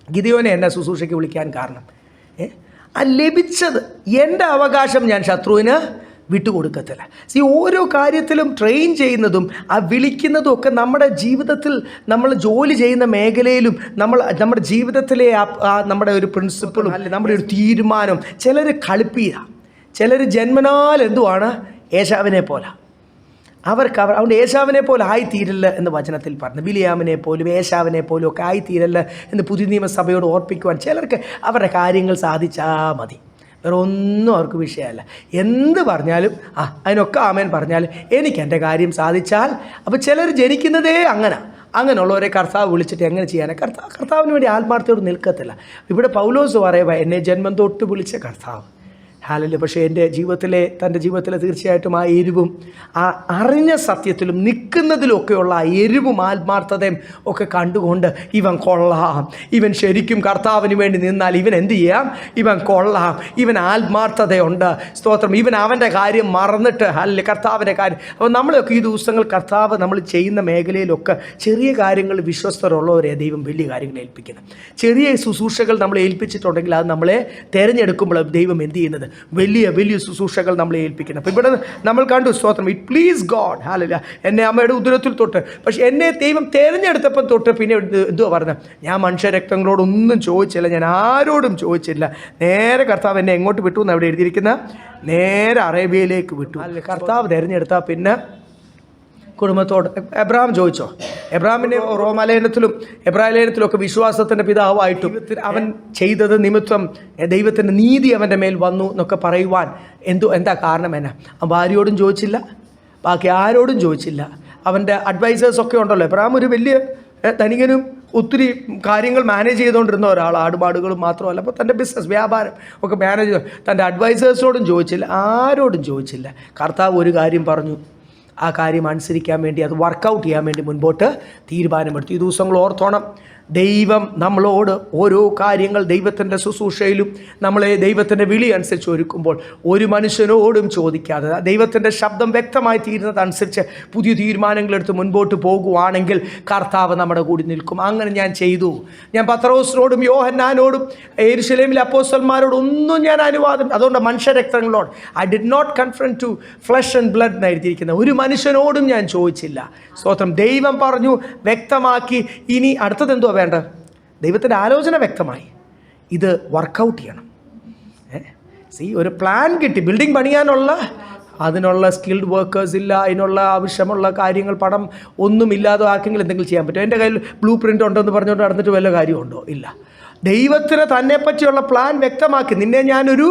ഗിദെയോനെ എന്നെ ശുശ്രൂഷയ്ക്ക് വിളിക്കാൻ കാരണം ആ ലഭിച്ചത് എൻ്റെ അവകാശം ഞാൻ ശത്രുവിന് വിട്ടുകൊടുക്കത്തില്ല. ഓരോ കാര്യത്തിലും ട്രെയിൻ ചെയ്യുന്നതും ആ വിളിക്കുന്നതും ഒക്കെ നമ്മുടെ ജീവിതത്തിൽ, നമ്മൾ ജോലി ചെയ്യുന്ന മേഖലയിലും നമ്മുടെ ജീവിതത്തിലെ നമ്മുടെ ഒരു പ്രിൻസിപ്പിളും അല്ലെ നമ്മുടെ ഒരു തീരുമാനം. ചിലർ കളിപ്പിക്കുക, ചിലർ ജന്മനാൽ എന്തുവാണ് ഏശാവിനെ പോലെ. അതുകൊണ്ട് ഏശാവിനെ പോലെ ആയിത്തീരല്ല എന്ന് വചനത്തിൽ പറഞ്ഞു. ബിലിയാമിനെ പോലും ഏശാവിനെ പോലും ഒക്കെ ആയിത്തീരല്ല എന്ന് പുതിയ നിയമസഭയോട് ഓർപ്പിക്കുവാൻ ചിലർക്ക് അവരുടെ കാര്യങ്ങൾ സാധിച്ചാൽ മതി, വേറെ ഒന്നും അവർക്ക് വിഷയമല്ല. എന്ത് പറഞ്ഞാലും അതിനൊക്കെ ആമേൻ പറഞ്ഞാലും എനിക്ക് എൻ്റെ കാര്യം സാധിച്ചാൽ. അപ്പോൾ ചിലർ ജനിക്കുന്നതേ അങ്ങനെയുള്ളവരെ കർത്താവ് വിളിച്ചിട്ട് എങ്ങനെ ചെയ്യാനാണ്? കർത്താവിന് വേണ്ടി ആത്മാർത്ഥയോട് നിൽക്കത്തില്ല. ഇവിടെ പൗലോസ് പറയുക, എന്നെ ജന്മം തൊട്ട് വിളിച്ച കർത്താവ്. ഹാലല്. പക്ഷേ തൻ്റെ ജീവിതത്തിലെ തീർച്ചയായിട്ടും ആ എരിവും ആ അറിഞ്ഞ സത്യത്തിലും നിൽക്കുന്നതിലൊക്കെയുള്ള ആ എരിവും ആത്മാർത്ഥതയും ഒക്കെ കണ്ടുകൊണ്ട് ഇവൻ കൊള്ളാം, ഇവൻ ശരിക്കും കർത്താവിന് വേണ്ടി നിന്നാൽ ഇവൻ എന്ത് ചെയ്യാം? ഇവൻ കൊള്ളാം, ഇവൻ ആത്മാർത്ഥതയുണ്ട്. സ്തോത്രം. ഇവൻ അവൻ്റെ കാര്യം മറന്നിട്ട് അല്ലെ കർത്താവിൻ്റെ കാര്യം. അപ്പോൾ നമ്മളൊക്കെ ഈ ദിവസങ്ങൾ കർത്താവ് നമ്മൾ ചെയ്യുന്ന മേഖലയിലൊക്കെ ചെറിയ കാര്യങ്ങൾ വിശ്വസ്തരുള്ളവരെ ദൈവം വലിയ കാര്യങ്ങൾ ഏൽപ്പിക്കുന്നത്. ചെറിയ ശുശ്രൂഷകൾ നമ്മളെ ഏൽപ്പിച്ചിട്ടുണ്ടെങ്കിൽ അത് നമ്മളെ തിരഞ്ഞെടുക്കുമ്പോൾ ദൈവം എന്ത് ചെയ്യുന്നത്? വലിയ ശുശ്രൂഷകൾ നമ്മളെ ഏൽപ്പിക്കണം. അപ്പോൾ ഇവിടെ നമ്മൾ കണ്ടു, സ്തോത്രം, ഇറ്റ് പ്ലീസ് ഗോഡ്. ഹല്ലേലൂയ. എന്നെ അമ്മയുടെ ഉദരത്തിൽ തൊട്ട്, പക്ഷെ എന്നെ ദൈവം തിരഞ്ഞെടുത്തപ്പം തൊട്ട് പിന്നെ എന്തുവാ പറഞ്ഞത്? ഞാൻ മനുഷ്യരക്തങ്ങളോടൊന്നും ചോദിച്ചില്ല, ഞാൻ ആരോടും ചോദിച്ചില്ല. നേരെ കർത്താവ് എന്നെ എങ്ങോട്ട് വിട്ടു എന്ന് അവിടെ എഴുതിയിരിക്കുന്ന? നേരെ അറേബ്യയിലേക്ക് വിട്ടു. അല്ലെ, കർത്താവ് തിരഞ്ഞെടുത്താൽ പിന്നെ കുടുംബത്തോട്. എബ്രഹാം ചോദിച്ചോ? എബ്രഹാമിനെ റോമാലേഖനത്തിലും എബ്രായലേഖനത്തിലും ഒക്കെ വിശ്വാസത്തിൻ്റെ പിതാവായിട്ടും അവൻ ചെയ്തത് നിമിത്തം ദൈവത്തിൻ്റെ നീതി അവൻ്റെ മേൽ വന്നു എന്നൊക്കെ പറയുവാൻ എന്താ കാരണം? എന്നാ? ഭാര്യയോടും ചോദിച്ചില്ല, ബാക്കി ആരോടും ചോദിച്ചില്ല. അവൻ്റെ അഡ്വൈസേഴ്സൊക്കെ ഉണ്ടല്ലോ. എബ്രഹാം ഒരു വലിയ ധനികനും ഒത്തിരി കാര്യങ്ങൾ മാനേജ് ചെയ്തുകൊണ്ടിരുന്ന ഒരാൾ, ആടുപാടുകളും മാത്രമല്ല. അപ്പോൾ തൻ്റെ ബിസിനസ് വ്യാപാരം ഒക്കെ മാനേജ് ചെയ്തു. തൻ്റെ അഡ്വൈസേഴ്സിനോടും ചോദിച്ചില്ല, ആരോടും ചോദിച്ചില്ല. കർത്താവ് ഒരു കാര്യം പറഞ്ഞു, ആ കാര്യം അനുസരിക്കാൻ വേണ്ടി, അത് വർക്കൗട്ട് ചെയ്യാൻ വേണ്ടി മുൻപോട്ട് തീരുമാനമെടുത്തു. ഈ ദിവസങ്ങൾ ഓർത്തോണം, ദൈവം നമ്മളോട് ഓരോ കാര്യങ്ങൾ ദൈവത്തിൻ്റെ ശുശ്രൂഷയിലും നമ്മളെ ദൈവത്തിൻ്റെ വിളി അനുസരിച്ച് ഒരുക്കുമ്പോൾ ഒരു മനുഷ്യനോടും ചോദിക്കാതെ ദൈവത്തിൻ്റെ ശബ്ദം വ്യക്തമായി തീരുന്നതനുസരിച്ച് പുതിയ തീരുമാനങ്ങളെടുത്ത് മുൻപോട്ട് പോകുവാണെങ്കിൽ കർത്താവ് നമ്മുടെ കൂടി നിൽക്കും. അങ്ങനെ ഞാൻ ചെയ്തു. ഞാൻ പത്രോസിനോടും യോഹന്നാനോടും യെരൂശലേമിലെ അപ്പോസ്തലന്മാരോടും ഒന്നും ഞാൻ അനുവാദം, അതുകൊണ്ട് മനുഷ്യരക്തങ്ങളോട് I did not confront to flesh and blood എന്ന് എഴുതിയിരിക്കുന്നത്. ഒരു മനുഷ്യനോടും ഞാൻ ചോദിച്ചില്ല. സ്തോത്രം. ദൈവം പറഞ്ഞു, വ്യക്തമാക്കി. ഇനി അടുത്തത് എന്തുവാ വേണ്ടത്? ദൈവത്തിൻ്റെ ആലോചന വ്യക്തമായി, ഇത് വർക്കൗട്ട് ചെയ്യണം. ഒരു പ്ലാൻ കിട്ടി. ബിൽഡിംഗ് പണിയാനുള്ള അതിനുള്ള സ്കിൽഡ് വർക്കേഴ്സ് ഇല്ല, അതിനുള്ള ആവശ്യമുള്ള കാര്യങ്ങൾ പണം ഒന്നുമില്ലാതെ ആർക്കെങ്കിലും എന്തെങ്കിലും ചെയ്യാൻ പറ്റും? എൻ്റെ കയ്യിൽ ബ്ലൂ പ്രിൻ്റ് ഉണ്ടെന്ന് പറഞ്ഞുകൊണ്ട് നടന്നിട്ട് വല്ല കാര്യമുണ്ടോ? ഇല്ല. ദൈവത്തിന് തന്നെ പറ്റിയുള്ള പ്ലാൻ വ്യക്തമാക്കി. നിന്നെ ഞാനൊരു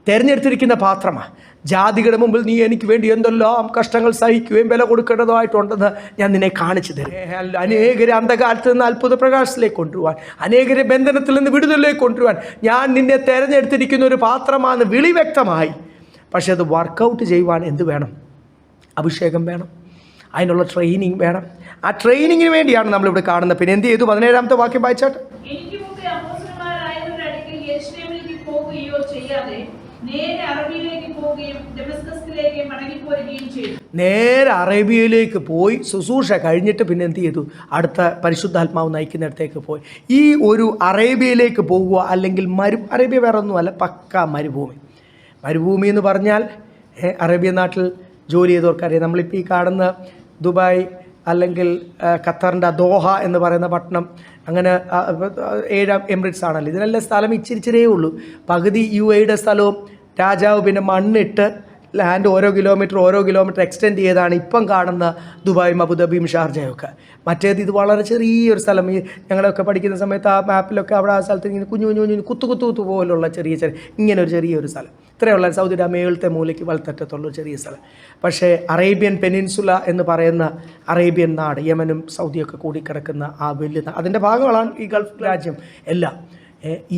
തിരഞ്ഞെടുത്തിരിക്കുന്ന പാത്രമാണ്. ജാതികളുടെ മുമ്പിൽ നീ എനിക്ക് വേണ്ടി എന്തെല്ലാം കഷ്ടങ്ങൾ സഹിക്കുകയും വില കൊടുക്കേണ്ടതായിട്ടുണ്ടെന്ന് ഞാൻ നിന്നെ കാണിച്ചു തരും. അനേകരെ അന്ധകാലത്ത് നിന്ന് അത്ഭുത പ്രകാശത്തിലേക്ക് കൊണ്ടുപോകാൻ, അനേകരെ ബന്ധനത്തിൽ നിന്ന് വിടുതലിലേക്ക് കൊണ്ടുപോകാൻ ഞാൻ നിന്നെ തിരഞ്ഞെടുത്തിരിക്കുന്ന ഒരു പാത്രമാണ്. വിളി വ്യക്തമായി. പക്ഷെ അത് വർക്കൗട്ട് ചെയ്യുവാൻ എന്ത് വേണം? അഭിഷേകം വേണം, അതിനുള്ള ട്രെയിനിങ് വേണം. ആ ട്രെയിനിങ്ങിന് വേണ്ടിയാണ് നമ്മളിവിടെ കാണുന്നത്. പിന്നെ എന്ത് ചെയ്തു? 17-ാമത്തെ വാക്യം വായിച്ചാട്ട്. എനിക്ക് മുമ്പേ അപ്പോസ്തലന്മാരായവരുടെ അടുക്കൽ യെരൂശലേമിലേക്ക് പോകുകയോ ചെയ്യാതെ നേരെ അറബിയിലേക്ക് പോവുകയും ദമസ്കസിലേക്ക് മടങ്ങിപ്പോരുകയും ചെയ്തു. നേരെ അറേബ്യയിലേക്ക് പോയി ശുശ്രൂഷ കഴിഞ്ഞിട്ട് പിന്നെ എന്ത് ചെയ്തു? അടുത്ത പരിശുദ്ധാത്മാവ് നയിക്കുന്നിടത്തേക്ക് പോയി. ഈ ഒരു അറേബ്യയിലേക്ക് പോകുക, അല്ലെങ്കിൽ അറേബ്യ വേറെ ഒന്നുമല്ല, പക്ക മരുഭൂമി. മരുഭൂമി എന്ന് പറഞ്ഞാൽ അറേബ്യൻ നാട്ടിൽ ജോലി ചെയ്തവർക്കറിയാം. നമ്മളിപ്പോൾ ഈ കാണുന്ന ദുബായ് അല്ലെങ്കിൽ ഖത്തറിൻ്റെ ദോഹ എന്ന് പറയുന്ന പട്ടണം, അങ്ങനെ 7 എമിറേറ്റ്സ് ആണല്ലോ. ഇതിനെല്ലാം സ്ഥലം ഇച്ചിരിച്ചിരേ ഉള്ളൂ. പകുതി UAEയുടെ സ്ഥലവും രാജാവ് പിന്നെ മണ്ണിട്ട് ലാൻഡ് ഓരോ കിലോമീറ്റർ എക്സ്റ്റെൻഡ് ചെയ്താണ് ഇപ്പം കാണുന്ന ദുബായും അബുദാബിയും ഷാർജയൊക്കെ. മറ്റേത് ഇത് വളരെ ചെറിയൊരു സ്ഥലം. ഈ ഞങ്ങളൊക്കെ പഠിക്കുന്ന സമയത്ത് ആ മാപ്പിലൊക്കെ അവിടെ ആ സ്ഥലത്ത് ഇങ്ങനെ കുഞ്ഞു കുത്തു പോലുള്ള ഇങ്ങനെ ഒരു ചെറിയൊരു സ്ഥലം. ഇത്രയുള്ള സൗദിയുടെ മേളത്തെ മൂലയ്ക്ക് വലത്തറ്റത്തുള്ള ഒരു ചെറിയ സ്ഥലം. പക്ഷേ അറേബ്യൻ പെനിൻസുല എന്ന് പറയുന്ന അറേബ്യൻ നാട്, യമനും സൗദിയൊക്കെ കൂടിക്കിടക്കുന്ന ആ വലിയ അതിൻ്റെ ഭാഗങ്ങളാണ് ഈ ഗൾഫ് രാജ്യം എല്ലാം.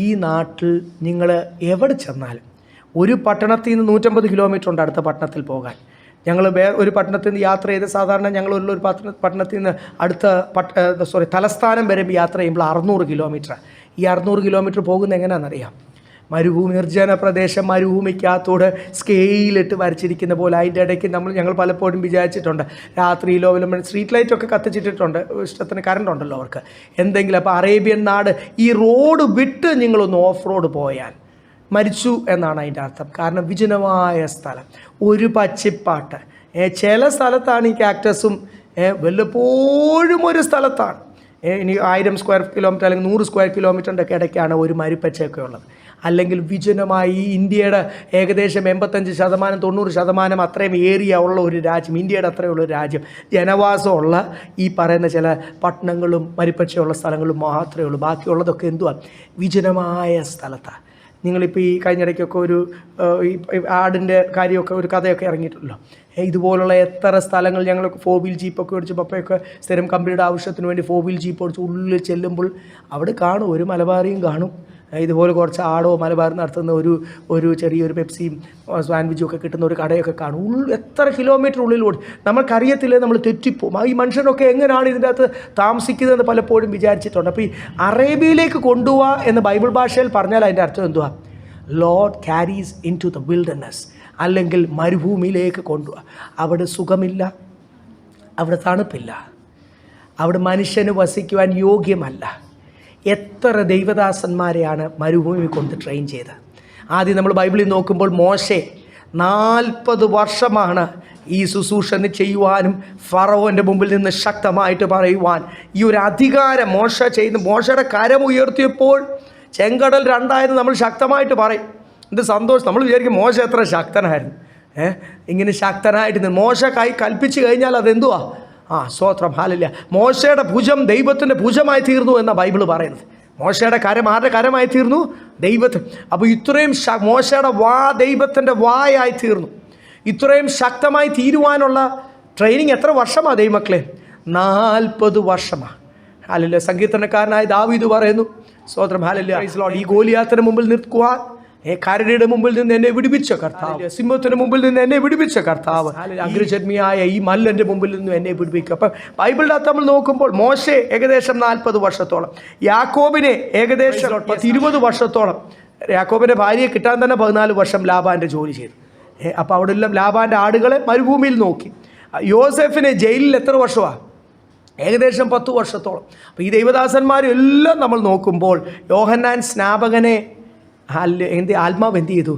ഈ നാട്ടിൽ നിങ്ങൾ എവിടെ ചെന്നാലും ഒരു പട്ടണത്തിൽ നിന്ന് 150 കിലോമീറ്റർ ഉണ്ട് അടുത്ത പട്ടണത്തിൽ പോകാൻ. ഞങ്ങൾ ഒരു പട്ടണത്തിൽ നിന്ന് യാത്ര ചെയ്ത് സാധാരണ ഞങ്ങളുള്ള ഒരു പട്ടണത്തിൽ നിന്ന് അടുത്ത തലസ്ഥാനം വരെ യാത്ര ചെയ്യുമ്പോൾ 600 കിലോമീറ്റർ. ഈ 600 കിലോമീറ്റർ പോകുന്നത് എങ്ങനെയാണെന്നറിയാം? മരുഭൂമി, നിർജ്ജന പ്രദേശം, മരുഭൂമിക്കകത്തോട് സ്കെയിലിട്ട് വരച്ചിരിക്കുന്ന പോലെ. അതിൻ്റെ ഇടയ്ക്ക് ഞങ്ങൾ പലപ്പോഴും വിചാരിച്ചിട്ടുണ്ട്, രാത്രിയിലോ വല്ല സ്ട്രീറ്റ് ലൈറ്റൊക്കെ കത്തിച്ചിട്ടിട്ടുണ്ട്, ഇഷ്ടത്തിന് കറണ്ട് ഉണ്ടല്ലോ അവർക്ക് എന്തെങ്കിലും. അപ്പോൾ അറേബ്യൻ നാട്, ഈ റോഡ് വിട്ട് നിങ്ങളൊന്ന് ഓഫ് റോഡ് പോയാൽ മരിച്ചു എന്നാണ് അതിൻ്റെ അർത്ഥം. കാരണം വിജനമായ സ്ഥലം, ഒരു പച്ചിപ്പാട്ട്. ചില സ്ഥലത്താണ് ഈ കാക്ടസും, വല്ലപ്പോഴും ഒരു സ്ഥലത്താണ്. ഇനി 1000 സ്ക്വയർ കിലോമീറ്റർ അല്ലെങ്കിൽ 100 സ്ക്വയർ കിലോമീറ്ററിൻ്റെ ഒക്കെ ഇടയ്ക്കാണ് ഒരു മരുപ്പച്ചയൊക്കെ ഉള്ളത്. അല്ലെങ്കിൽ വിജനമായി ഈ ഇന്ത്യയുടെ ഏകദേശം 85% 90% അത്രയും ഏരിയ ഉള്ള ഒരു രാജ്യം, ഇന്ത്യയുടെ അത്രയുള്ള ഒരു രാജ്യം, ജനവാസമുള്ള ഈ പറയുന്ന ചില പട്ടണങ്ങളും മരുപ്പച്ചയുള്ള സ്ഥലങ്ങളും മാത്രമേ ഉള്ളൂ. ബാക്കിയുള്ളതൊക്കെ എന്തുവാണ്? വിജനമായ സ്ഥലത്താണ്. നിങ്ങളിപ്പോൾ ഈ കഴിഞ്ഞിടയ്ക്കൊക്കെ ഒരു ആടിൻ്റെ കാര്യമൊക്കെ ഒരു കഥയൊക്കെ ഇറങ്ങിയിട്ടുണ്ടല്ലോ. ഇതുപോലുള്ള എത്ര സ്ഥലങ്ങൾ ഞങ്ങളൊക്കെ 4 വീൽ ജീപ്പൊക്കെ ഓടിച്ച്, പപ്പയൊക്കെ സ്ഥിരം കമ്പനിയുടെ ആവശ്യത്തിന് വേണ്ടി 4 വീൽ ജീപ്പ് ഓടിച്ച് ഉള്ളിൽ ചെല്ലുമ്പോൾ അവിടെ കാണും ഒരു മലബാറിയും കാണും, ഇതുപോലെ കുറച്ച് ആടോ മലബാർ നടത്തുന്ന ഒരു ചെറിയൊരു പെപ്സിയും സാൻഡ്വിച്ചും ഒക്കെ കിട്ടുന്ന ഒരു കടയൊക്കെ കാണും. എത്ര കിലോമീറ്റർ ഉള്ളിൽ ഓടി നമ്മൾക്കറിയത്തില്ലേ, നമ്മൾ തെറ്റിപ്പോവും. ഈ മനുഷ്യനൊക്കെ എങ്ങനെയാണ് ഇതിൻ്റെ അകത്ത് താമസിക്കുന്നതെന്ന് പലപ്പോഴും വിചാരിച്ചിട്ടുണ്ട്. അപ്പോൾ ഈ അറേബ്യയിലേക്ക് കൊണ്ടുപോവുക എന്ന് ബൈബിൾ ഭാഷയിൽ പറഞ്ഞാൽ അതിൻ്റെ അർത്ഥം എന്തുവാ? Lord carries into the wilderness, അല്ലെങ്കിൽ മരുഭൂമിയിലേക്ക് കൊണ്ടുപോവുക. അവിടെ സുഖമില്ല, അവിടെ തണുപ്പില്ല, അവിടെ മനുഷ്യന് വസിക്കുവാൻ യോഗ്യമല്ല. എത്ര ദൈവദാസന്മാരെയാണ് മരുഭൂമി കൊണ്ട് ട്രെയിൻ ചെയ്തത്. ആദ്യം നമ്മൾ ബൈബിളിൽ നോക്കുമ്പോൾ മോശെ 40 വർഷമാണ് ഈ ശുശ്രൂഷന് ചെയ്യുവാനും ഫറവോൻ്റെ മുമ്പിൽ നിന്ന് ശക്തമായിട്ട് പറയുവാൻ ഈ ഒരു അധികാരം മോശയുടെ കരം ഉയർത്തിയപ്പോൾ ചെങ്കടൽ 2 നമ്മൾ ശക്തമായിട്ട് പറയും. എന്ത് സന്തോഷം! നമ്മൾ വിചാരിക്കും മോശ എത്ര ശക്തനായിരുന്നു. ഇങ്ങനെ ശക്തനായിട്ട് മോശ കൈ കൽപ്പിച്ച് കഴിഞ്ഞാൽ അതെന്തുവാ? സ്തോത്രം, ഹല്ലേലൂയ. മോശയുടെ ഭുജം ദൈവത്തിൻ്റെ ഭുജമായി തീർന്നു എന്നാണ് ബൈബിൾ പറയുന്നത്. മോശയുടെ കരം ആരുടെ കരമായി തീർന്നു? ദൈവത്തിന്. അപ്പോൾ ഇത്രയും മോശയുടെ ദൈവത്തിൻ്റെ വായായി തീർന്നു. ഇത്രയും ശക്തമായി തീരുവാനുള്ള ട്രെയിനിങ് എത്ര വർഷമാണ് ദൈവമക്കളെ? 40 വർഷമാണ്. ഹല്ലേലൂയ. സങ്കീർത്തനക്കാരനായ ദാവീദ് പറയുന്നു, സ്തോത്രം, ഹല്ലേലൂയ, ഈ ഗോലിയാത്തിന് മുമ്പിൽ നിൽക്കുവാൻ കരടിയുടെ മുമ്പിൽ നിന്ന് എന്നെ വിടുവിച്ച കർത്താവ്, സിംഹത്തിന് മുമ്പിൽ നിന്ന് എന്നെ വിടുവിച്ച കർത്താവ്, അഗ്രജന്മിയായ ഈ മല്ലൻ്റെ മുമ്പിൽ നിന്ന് എന്നെ വിടുവിക്കുക. അപ്പം ബൈബിളിൻ്റെ അകത്ത് നമ്മൾ നോക്കുമ്പോൾ മോശെ ഏകദേശം 40 വർഷത്തോളം, യാക്കോബിനെ ഏകദേശം 20 വർഷത്തോളം, യാക്കോബിൻ്റെ ഭാര്യയെ കിട്ടാൻ തന്നെ 14 വർഷം ലാബാൻ്റെ ജോലി ചെയ്തു. അപ്പോൾ അവിടെ എല്ലാം ലാബാൻ്റെ ആടുകളെ മരുഭൂമിയിൽ നോക്കി. യോസെഫിനെ ജയിലിൽ എത്ര വർഷമാണ്? ഏകദേശം 10 വർഷത്തോളം. അപ്പോൾ ഈ ദൈവദാസന്മാരെല്ലാം നമ്മൾ നോക്കുമ്പോൾ യോഹന്നാൻ സ്നാപകനെ ആത്മാവ് എന്ത് ചെയ്തു?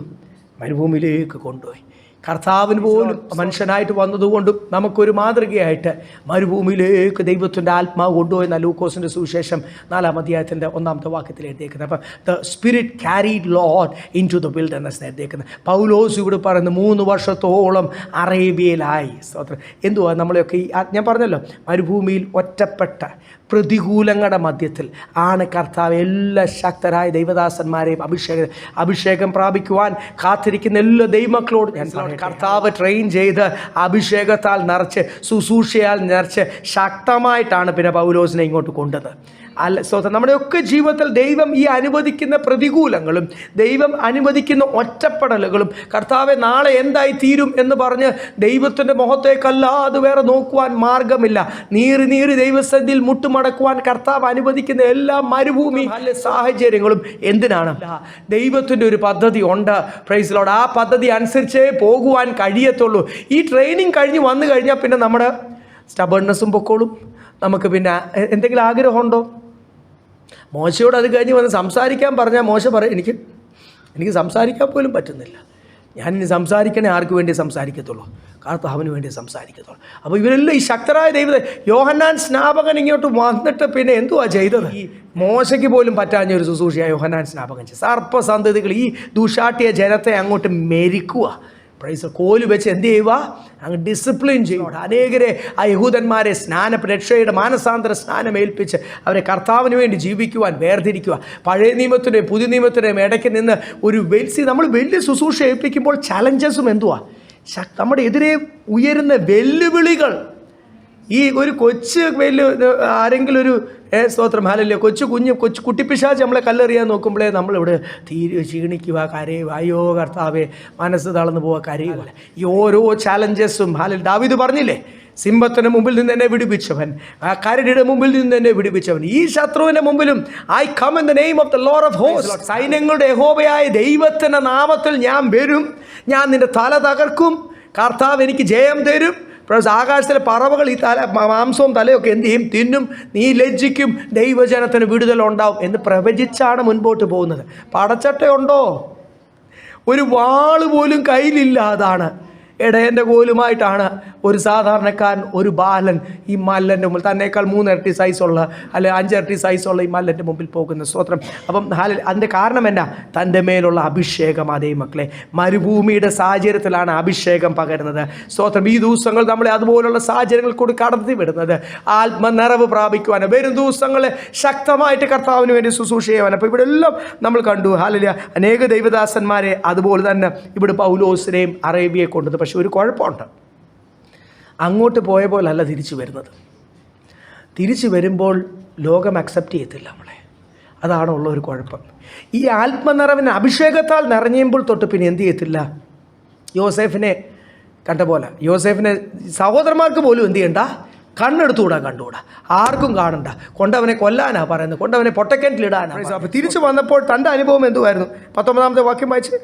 മരുഭൂമിയിലേക്ക് കൊണ്ടുപോയി. കർത്താവിന് പോലും മനുഷ്യനായിട്ട് വന്നതുകൊണ്ടും നമുക്കൊരു മാതൃകയായിട്ട് മരുഭൂമിയിലേക്ക് ദൈവത്തിൻ്റെ ആത്മാവ് കൊണ്ടുപോയെന്ന ലൂക്കോസിൻ്റെ സുവിശേഷം 4-ാം അധ്യായത്തിൻ്റെ 1-ാമത്തെ വാക്യത്തിൽ എഴുതിയേക്കുന്നത്. അപ്പം the spirit carried lord into the wilderness എഴുതിയേക്കുന്നത്. പൗലോസ് ഇവിടെ പറയുന്നത് 3 വർഷത്തോളം അറേബ്യയിലായി. എന്തുവാ നമ്മളെയൊക്കെ ഞാൻ പറഞ്ഞല്ലോ, മരുഭൂമിയിൽ ഒറ്റപ്പെട്ട പ്രതികൂലങ്ങളുടെ മധ്യത്തിൽ ആണ് കർത്താവ് എല്ലാ ശക്തരായ ദൈവദാസന്മാരെയും അഭിഷേകം പ്രാപിക്കുവാൻ കാത്തിരിക്കുന്ന എല്ലാ ദൈവമക്കളോട് ഞാൻ കർത്താവ് ട്രെയിൻ ചെയ്ത് അഭിഷേകത്താൽ നിറച്ച് ശുശ്രൂഷയാൽ നിറച്ച് ശക്തമായിട്ടാണ് പിന്നെ പൗലോസിനെ ഇങ്ങോട്ട് കൊണ്ടത്. അല്ല സ്തോത്രം, നമ്മുടെയൊക്കെ ജീവിതത്തിൽ ദൈവം ഈ അനുവദിക്കുന്ന പ്രതികൂലങ്ങളും ദൈവം അനുവദിക്കുന്ന ഒറ്റപ്പെടലുകളും കർത്താവെ നാളെ എന്തായി തീരും എന്ന് പറഞ്ഞ് ദൈവത്തിൻ്റെ മുഖത്തേക്കല്ലാതെ വേറെ നോക്കുവാൻ മാർഗമില്ല. നീറി ദൈവസന്നിധിയിൽ മുട്ടുമടക്കുവാൻ കർത്താവ് അനുവദിക്കുന്ന എല്ലാ മരുഭൂമി സാഹചര്യങ്ങളും എന്തിനാണ്? ദൈവത്തിൻ്റെ ഒരു പദ്ധതി ഉണ്ട്. Praise Lord. ആ പദ്ധതി അനുസരിച്ചേ പോകുവാൻ കഴിയത്തുള്ളൂ. ഈ ട്രെയിനിങ് കഴിഞ്ഞ് വന്നു കഴിഞ്ഞാൽ പിന്നെ നമ്മുടെ സ്റ്റബേൺനെസ്സും പൊക്കോളും. നമുക്ക് പിന്നെ എന്തെങ്കിലും ആഗ്രഹമുണ്ടോ? മോശയോട് അത് കഴിഞ്ഞ് വന്ന് സംസാരിക്കാൻ പറഞ്ഞാൽ മോശ പറയും, എനിക്ക് സംസാരിക്കാൻ പോലും പറ്റുന്നില്ല. ഞാനിനി സംസാരിക്കണേ ആർക്ക് വേണ്ടി സംസാരിക്കത്തുള്ളൂ? കർത്താവിന് വേണ്ടി സംസാരിക്കത്തുള്ളൂ. അപ്പോൾ ഇവരെല്ലാം ഈ ശക്തരായ ദൈവത്തെ, യോഹന്നാൻ സ്നാപകൻ ഇങ്ങോട്ട് വന്നിട്ട് പിന്നെ എന്തുവാ ചെയ്തത്? ഈ മോശയ്ക്ക് പോലും പറ്റാഞ്ഞ ഒരു ശുശ്രൂഷയായി യോഹന്നാൻ സ്നാപകൻ ചെയ്തു. സർപ്പസന്തതികൾ ഈ ദുഷാട്ടിയ ജനത്തെ അങ്ങോട്ട് മെരിക്കുക. പ്രൈസ് കോല് വെച്ച് എന്ത് ചെയ്യുക? അങ്ങ് ഡിസിപ്ലിൻ ചെയ്യുക. അനേകരെ ആ യഹൂദന്മാരെ രക്ഷയുടെ മാനസാന്തര സ്നാനം ഏൽപ്പിച്ച് അവരെ കർത്താവിന് വേണ്ടി ജീവിക്കുവാൻ വേർതിരിക്കുക. പഴയ നിയമത്തിൻ്റെയും പുതിയ നിയമത്തിൻ്റെയും ഇടയ്ക്ക് നിന്ന് ഒരു നമ്മൾ വലിയ ശുശ്രൂഷ ഏൽപ്പിക്കുമ്പോൾ ചലഞ്ചസും എന്തുവാ? നമ്മുടെ എതിരെ ഉയരുന്ന വെല്ലുവിളികൾ. ഈ ഒരു കൊച്ചു ആരെങ്കിലും ഒരു സ്തോത്രം ഹല്ലേലൂയ കൊച്ചു കുട്ടിപ്പിശാച് നമ്മളെ കല്ലെറിയാൻ നോക്കുമ്പോഴേ നമ്മളിവിടെ ക്ഷീണിക്കുക, കരയുക, അയ്യോ കർത്താവേ മനസ്സ് തളർന്നു പോവുക, കരയുക. ഈ ഓരോ ചാലഞ്ചസും ദാവീദ് പറഞ്ഞില്ലേ, സിംഹത്തിന് മുമ്പിൽ നിന്ന് എന്നെ വിടുവിച്ചവൻ, കരടിയുടെ മുമ്പിൽ നിന്ന് എന്നെ വിടുവിച്ചവൻ, ഈ ശത്രുവിൻ്റെ മുമ്പിലും I come in the name of the lord of hosts, സൈന്യങ്ങളുടെ യഹോവയായ ദൈവത്തിൻ്റെ നാമത്തിൽ ഞാൻ വരും, ഞാൻ നിന്റെ തല തകർക്കും, കർത്താവ് എനിക്ക് ജയം തരും. ആകാശത്തിലെ പറവകൾ ഈ മാംസവും തലയൊക്കെ എന്ത് ചെയ്യും? തിന്നും, നീ ലജ്ജിക്കും, ദൈവജനത്തിന് വിടുതലുണ്ടാവും എന്ന് പ്രവചിച്ചാണ് മുൻപോട്ട് പോകുന്നത്. പടച്ചട്ടയുണ്ടോ? ഒരു വാള് പോലും കയ്യിലില്ലാതാണ്. ഇടയൻ്റെ കോലുമായിട്ടാണ് ഒരു സാധാരണക്കാരൻ, ഒരു ബാലൻ ഈ മല്ലൻ്റെ മുമ്പിൽ, തന്നേക്കാൾ 3 ഇരട്ടി സൈസുള്ള അല്ലെ 5 ഇരട്ടി സൈസുള്ള ഈ മല്ലൻ്റെ മുമ്പിൽ പോകുന്ന സ്തോത്രം. അപ്പം അതിൻ്റെ കാരണം എന്നാ? തൻ്റെ മേലുള്ള അഭിഷേകം. അതേ മക്കളെ, മരുഭൂമിയുടെ സാഹചര്യത്തിലാണ് അഭിഷേകം പകരുന്നത്. സ്തോത്രം. ഈ ദിവസങ്ങൾ നമ്മളെ അതുപോലുള്ള സാഹചര്യങ്ങൾ കൂടി കടത്തി വിടുന്നത് ആത്മനിറവ് പ്രാപിക്കുവാൻ, വരും ദിവസങ്ങളെ ശക്തമായിട്ട് കർത്താവിന് വേണ്ടി ശുശ്രൂഷ ചെയ്യുവാൻ. അപ്പോൾ ഇവിടെ എല്ലാം നമ്മൾ കണ്ടു ഹല്ലേലൂയ, അനേക ദൈവദാസന്മാരെ, അതുപോലെ തന്നെ ഇവിടെ പൗലോസിനെയും അറേബ്യയെ കൊണ്ടത്. പക്ഷെ ഒരു കുഴപ്പമുണ്ട്, അങ്ങോട്ട് പോയ പോലല്ല തിരിച്ചു വരുന്നത്. തിരിച്ചു വരുമ്പോൾ ലോകം അക്സെപ്റ്റ് ചെയ്യത്തില്ല നമ്മളെ. അതാണ് ഉള്ള ഒരു കുഴപ്പം. ഈ ആത്മനിറവിന് അഭിഷേകത്താൽ നിറഞ്ഞുമ്പോൾ തൊട്ട് പിന്നെ എന്ത് ചെയ്യത്തില്ല? യോസേഫിനെ കണ്ട പോലെ, യോസേഫിനെ സഹോദരന്മാർക്ക് പോലും എന്ത് ചെയ്യണ്ട? കണ്ണെടുത്തുകൂടാ, ആർക്കും കാണണ്ട, കൊണ്ടവനെ കൊല്ലാനാ പറയുന്നത്, കൊണ്ടവനെ പൊട്ടക്കിണറ്റിലിടാനാ. അപ്പോൾ തിരിച്ചു വന്നപ്പോൾ തൻ്റെ അനുഭവം എന്തുമായിരുന്നു? 19-ാമത്തെ വാക്യം വായിച്ച്.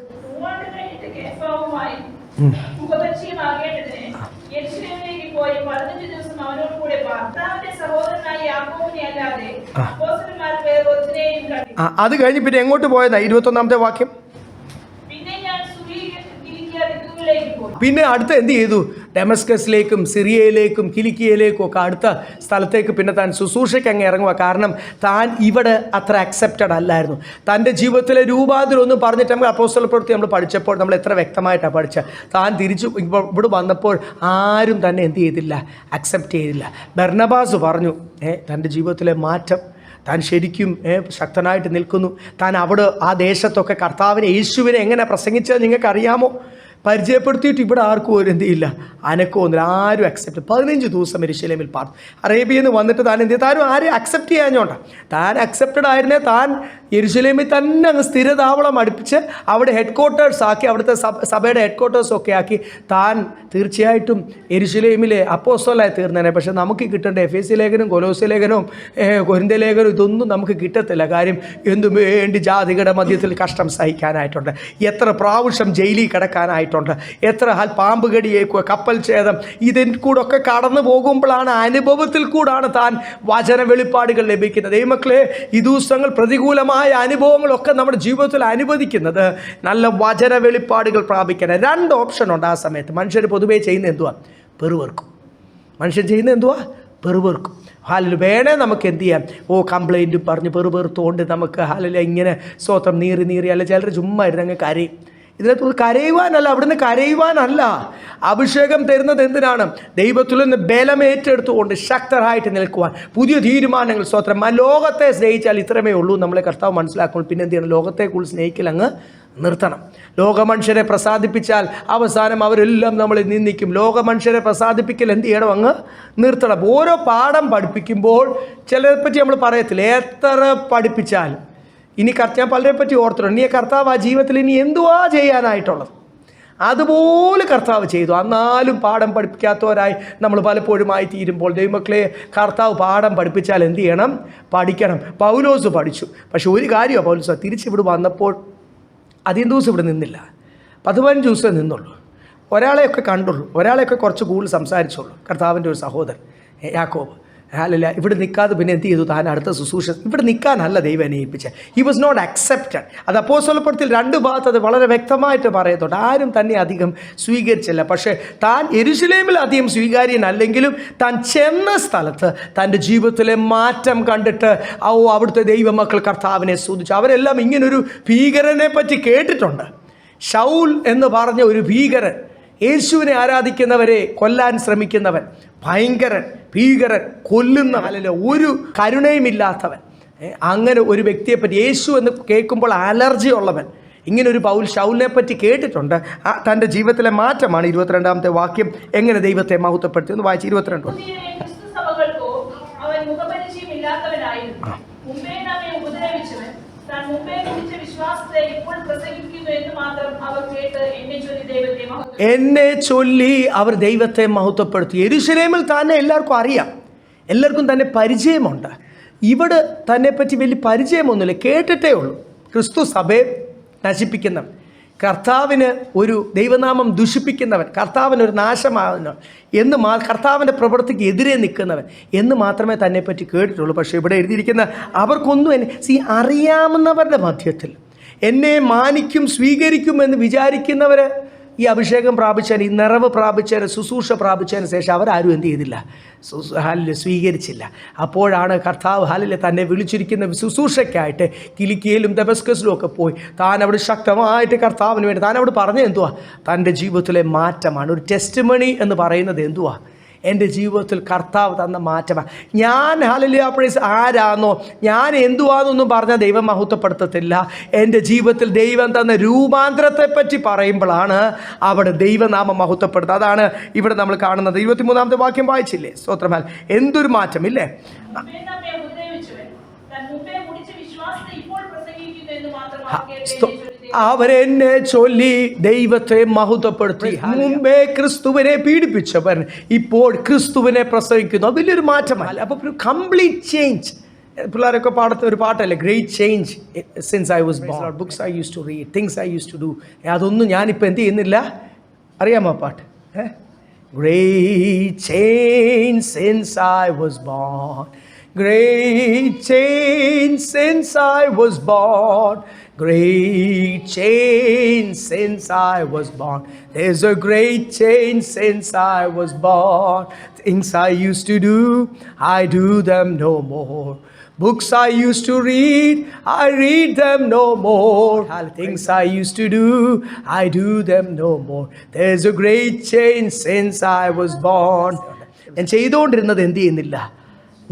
അത് കഴിഞ്ഞ് പിന്നെ എങ്ങോട്ട് പോയതാ? 21-ാമത്തെ വാക്യം. പിന്നെ അടുത്ത് എന്ത് ചെയ്തു? ഡെമസ്കസിലേക്കും സിറിയയിലേക്കും കിലിക്കിയയിലേക്കും ഒക്കെ അടുത്ത സ്ഥലത്തേക്ക് പിന്നെ താൻ ശുശ്രൂഷയ്ക്ക് അങ്ങ് ഇറങ്ങുക. കാരണം താൻ ഇവിടെ അത്ര അക്സെപ്റ്റഡ് അല്ലായിരുന്നു. തൻ്റെ ജീവിതത്തിലെ രൂപാന്തരമൊന്നും പറഞ്ഞിട്ട് നമ്മൾ അപ്പോസ്തല പ്രവൃത്തി നമ്മൾ പഠിച്ചപ്പോൾ നമ്മൾ എത്ര വ്യക്തമായിട്ടാണ് പഠിച്ചത്. താൻ തിരിച്ചു ഇവിടെ വന്നപ്പോൾ ആരും തന്നെ എന്ത് ചെയ്തില്ല? അക്സെപ്റ്റ് ചെയ്തില്ല. ബർന്നബാസ് പറഞ്ഞു തൻ്റെ ജീവിതത്തിലെ മാറ്റം, താൻ ശരിക്കും ശക്തനായിട്ട് നിൽക്കുന്നു. താൻ അവിടെ ആ ദേശത്തൊക്കെ കർത്താവിനെ, യേശുവിനെ എങ്ങനെ പ്രസംഗിച്ചത് നിങ്ങൾക്കറിയാമോ? പരിചയപ്പെടുത്തിയിട്ട് ഇവിടെ ആർക്കും ഒരു എന്ത് ചെയ്യില്ല, അനക്കമൊന്നുമില്ല, ആരും അക്സെപ്റ്റ്. 15 ദിവസം യെരൂശലേമിൽ പാർത്തു. അറേബ്യയിൽ നിന്ന് വന്നിട്ട് താൻ എന്ത് ചെയ്യും? താനും ആരും അക്സെപ്റ്റ് ചെയ്യാഞ്ഞോണ്ടാണ്. താൻ അക്സെപ്റ്റഡ് ആയിരുന്നേ താൻ യെരൂശലേമിൽ തന്നെ അങ്ങ് സ്ഥിരതാവളം അടുപ്പിച്ച് അവിടെ ഹെഡ്ക്വാർട്ടേഴ്സ് ആക്കി, അവിടുത്തെ സഭയുടെ ഹെഡ്ക്വാർട്ടേഴ്സൊക്കെ ആക്കി താൻ തീർച്ചയായിട്ടും യെരൂശലേമിലെ അപ്പോസ്തലനായി തീർന്നേനെ. പക്ഷെ നമുക്ക് കിട്ടേണ്ട എഫേസ്യ ലേഖനവും കൊലോസ്യ ലേഖനവും കൊരിന്ത്യ ലേഖനവും ഇതൊന്നും നമുക്ക് കിട്ടത്തില്ല. കാര്യം എന്തും വേണ്ടി ജാതികളുടെ മധ്യത്തിൽ കഷ്ടം സഹിക്കാനായിട്ടുണ്ട്, എത്ര പ്രാവശ്യം ജയിലിൽ കിടക്കാനായിട്ടുണ്ട്, എത്ര പാമ്പ് കടിയെ, കപ്പൽ ഛേദം, ഇതിൽ കൂടൊക്കെ കടന്നു പോകുമ്പോഴാണ്, അനുഭവത്തിൽ കൂടാണ് താൻ വചന വെളിപ്പാടുകൾ ലഭിക്കുന്നത്. ദൈവമക്കളെ, ഈ ദിവസങ്ങൾ പ്രതികൂലമായ അനുഭവങ്ങളൊക്കെ നമ്മുടെ ജീവിതത്തിൽ അനുവദിക്കുന്നത് നല്ല വചന വെളിപ്പാടുകൾ പ്രാപിക്കാൻ. 2 ഓപ്ഷൻ ഉണ്ട് ആ സമയത്ത്. മനുഷ്യർ പൊതുവേ ചെയ്യുന്ന എന്തുവാ? പെറുവർക്കും. മനുഷ്യൻ ചെയ്യുന്ന എന്തുവാ? പെറുവർക്കും. ഹാലിൽ വേണേ നമുക്ക് എന്ത് ചെയ്യാം? കംപ്ലൈൻറ്റും പറഞ്ഞ് പെറുപെറുത്തോണ്ട് നമുക്ക് ഹാലിൽ ഇങ്ങനെ സ്വത്രം നീറി അല്ല, ചിലർ ചുമ്മാ ഇരുന്നങ്ങ് കരയും. ഇതിനകത്ത് കരയുവാനല്ല, അവിടുന്ന് കരയുവാനല്ല. അഭിഷേകം തരുന്നത് എന്തിനാണ്? ദൈവത്തിൽ നിന്ന് ബലമേറ്റെടുത്തുകൊണ്ട് ശക്തരായിട്ട് നിൽക്കുവാൻ, പുതിയ തീരുമാനങ്ങൾ. സ്വത്രം ലോകത്തെ സ്നേഹിച്ചാൽ ഇത്രമേ ഉള്ളൂ നമ്മളെ കർത്താവ് മനസ്സിലാക്കുമ്പോൾ. പിന്നെ എന്ത് ചെയ്യണം? ലോകത്തെക്കുറിച്ച് സ്നേഹിക്കൽ അങ്ങ് നിർത്തണം. ലോകമനുഷ്യരെ പ്രസാദിപ്പിച്ചാൽ അവസാനം അവരെല്ലാം നമ്മളെ നിന്ദിക്കും. ലോകമനുഷ്യരെ പ്രസാദിപ്പിക്കൽ എന്ത് ചെയ്യണം? അങ്ങ് നിർത്തണം. ഓരോ പാഠം പഠിപ്പിക്കുമ്പോൾ ചിലരെ പറ്റി നമ്മൾ പറയത്തില്ല, എത്ര പഠിപ്പിച്ചാൽ ഇനി ഞാൻ പലരെ പറ്റി ഓർത്തിട്ടുണ്ട്, ഇനി കർത്താവ് ആ ജീവിതത്തിൽ ഇനി എന്തുവാ ചെയ്യാനായിട്ടുള്ളത് അതുപോലെ കർത്താവ് ചെയ്തു. എന്നാലും പാഠം പഠിപ്പിക്കാത്തവരായി നമ്മൾ പലപ്പോഴുമായി തീരുമ്പോൾ ദൈവമക്കളെ, കർത്താവ് പാഠം പഠിപ്പിച്ചാൽ എന്ത് ചെയ്യണം? പഠിക്കണം. പൗലോസ് പഠിച്ചു. പക്ഷെ ഒരു കാര്യമാണ്, പൗലോസ് തിരിച്ചിവിടെ വന്നപ്പോൾ അധികം ദിവസം ഇവിടെ നിന്നില്ല, 15 ദിവസം നിന്നുള്ളൂ. ഒരാളെയൊക്കെ കണ്ടുള്ളൂ, ഒരാളെയൊക്കെ കുറച്ച് കൂടുതൽ സംസാരിച്ചുള്ളൂ, കർത്താവിൻ്റെ ഒരു സഹോദരൻ യാക്കോബ്. അല്ലല്ല, ഇവിടെ നിൽക്കാതെ പിന്നെ എന്ത് ചെയ്തു? താൻ അടുത്ത ശുശ്രൂഷ ഇവിടെ നിൽക്കാനല്ല ദൈവം എന്നെ ഏൽപ്പിച്ചത്. He was not accepted. അത് അപ്പോസ്തലപ്രവൃത്തിയിൽ 2 ഭാഗത്ത് അത് വളരെ വ്യക്തമായിട്ട് പറയത്തുണ്ട്. ആരും തന്നെ അധികം സ്വീകരിച്ചില്ല. പക്ഷേ താൻ യെരൂശലേമിൽ അധികം സ്വീകാര്യനല്ലെങ്കിലും താൻ ചെന്ന സ്ഥലത്ത് തൻ്റെ ജീവിതത്തിലെ മാറ്റം കണ്ടിട്ട് അവിടുത്തെ ദൈവമക്കൾ കർത്താവിനെ സ്തുതിച്ചു. അവരെല്ലാം ഇങ്ങനൊരു ഭീകരനെ പറ്റി കേട്ടിട്ടുണ്ട്. ശൗൽ എന്ന് പറഞ്ഞ ഒരു ഭീകരൻ, യേശുവിനെ ആരാധിക്കുന്നവരെ കൊല്ലാൻ ശ്രമിക്കുന്നവൻ, ഭീകരൻ, കൊല്ലുന്നവൻ, ഒരു കരുണയുമില്ലാത്തവൻ, അങ്ങനെ ഒരു വ്യക്തിയെപ്പറ്റി യേശു എന്ന് കേൾക്കുമ്പോൾ അലർജി ഉള്ളവൻ, ഇങ്ങനൊരു ശൗലിനെ പറ്റി കേട്ടിട്ടുണ്ട്. തൻ്റെ ജീവിതത്തിലെ മാറ്റമാണ് 22-ാമത്തെ വാക്യം എങ്ങനെ ദൈവത്തെ മഹത്വപ്പെടുത്തി. ഒന്ന് വായിച്ച് 22. എന്നെ ചൊല്ലി അവർ ദൈവത്തെ മഹത്വപ്പെടുത്തി. യെരൂശലേമിൽ തന്നെ എല്ലാവർക്കും അറിയാം, എല്ലാവർക്കും തന്നെ പരിചയമുണ്ട്. ഇവിടെ തന്നെ പറ്റി വലിയ പരിചയമൊന്നുമില്ല, കേട്ടിട്ടേ ഉള്ളൂ. ക്രിസ്തു സഭയെ നശിപ്പിക്കുന്നവൻ, കർത്താവിന് ഒരു ദൈവനാമം ദുഷിപ്പിക്കുന്നവൻ, കർത്താവിന് ഒരു നാശമാകുന്നവൻ എന്ന് കർത്താവിൻ്റെ പ്രവൃത്തിക്ക് എതിരെ നിൽക്കുന്നവൻ എന്ന് മാത്രമേ തന്നെ പറ്റി കേട്ടിട്ടുള്ളൂ. പക്ഷേ ഇവിടെ എഴുതിയിരിക്കുന്ന അവർക്കൊന്നും അറിയാവുന്നവരുടെ മധ്യത്തിൽ എന്നെ മാനിക്കും സ്വീകരിക്കും എന്ന് വിചാരിക്കുന്നവർ ഈ അഭിഷേകം പ്രാപിച്ചതിന്, ഈ നിറവ് പ്രാപിച്ചതിന്, ശുശ്രൂഷ പ്രാപിച്ചതിന് ശേഷം അവരാരും എന്ത് ചെയ്തില്ല? സ്വീകരിച്ചില്ല. അപ്പോഴാണ് കർത്താവ് തന്നെ വിളിച്ചിരിക്കുന്ന ശുശ്രൂഷയ്ക്കായിട്ട് കിലിക്കിയയിലും ദമസ്കസിലും ഒക്കെ പോയി താൻ അവിടെ ശക്തമായിട്ട് കർത്താവിന് വേണ്ടി താൻ അവിടെ പറഞ്ഞത് എന്തുവാ? തൻ്റെ ജീവിതത്തിലെ മാറ്റമാണ്. ഒരു ടെസ്റ്റിമണി എന്ന് പറയുന്നത് എന്തുവാ? എൻ്റെ ജീവിതത്തിൽ കർത്താവ് തന്ന മാറ്റമാണ്. ഞാൻ ഹല്ലേലൂയ പ്രൈസ് ആരാന്നോ ഞാൻ എന്തുവാന്നൊന്നും പറഞ്ഞാൽ ദൈവം മഹത്വപ്പെടുത്തത്തില്ല. എൻ്റെ ജീവിതത്തിൽ ദൈവം തന്ന രൂപാന്തരത്തെ പറ്റി പറയുമ്പോഴാണ് അവിടെ ദൈവനാമം മഹത്വപ്പെടുത്തുന്നത്. അതാണ് ഇവിടെ നമ്മൾ കാണുന്നത്. 23-ാമത്തെ വാക്യം വായിച്ചില്ലേ? സ്തോത്രം. എന്തൊരു മാറ്റം ഇല്ലേ? അവരെന്നെ ചൊല്ലി ദൈവത്തെ മഹത്വപ്പെടുത്തി. മുമ്പേ ക്രിസ്തുവിനെ പീഡിപ്പിച്ചവൻ ഇപ്പോൾ ക്രിസ്തുവിനെ പ്രസവിക്കുന്നു. വലിയൊരു മാറ്റമല്ല. അപ്പോൾ ഒരു കംപ്ലീറ്റ് ചേഞ്ച്. പിള്ളേരൊക്കെ പാടത്തെ ഒരു പാട്ടല്ലേ, great change since I was born, books I use to read, things I use to do. അതൊന്നും ഞാനിപ്പോൾ എന്ത് ചെയ്യുന്നില്ല. അറിയാമോ പാട്ട്? Great change since I was born, great change since I was born, great change since I was born, there's a great change since I was born, things I used to do, I do them no more, books I used to read, I read them no more, things I used to do, I do them no more, there's a great change since I was born. ഞാൻ ചെയ്തുകൊണ്ടിരുന്നത് എന്ത് ചെയ്യുന്നില്ല,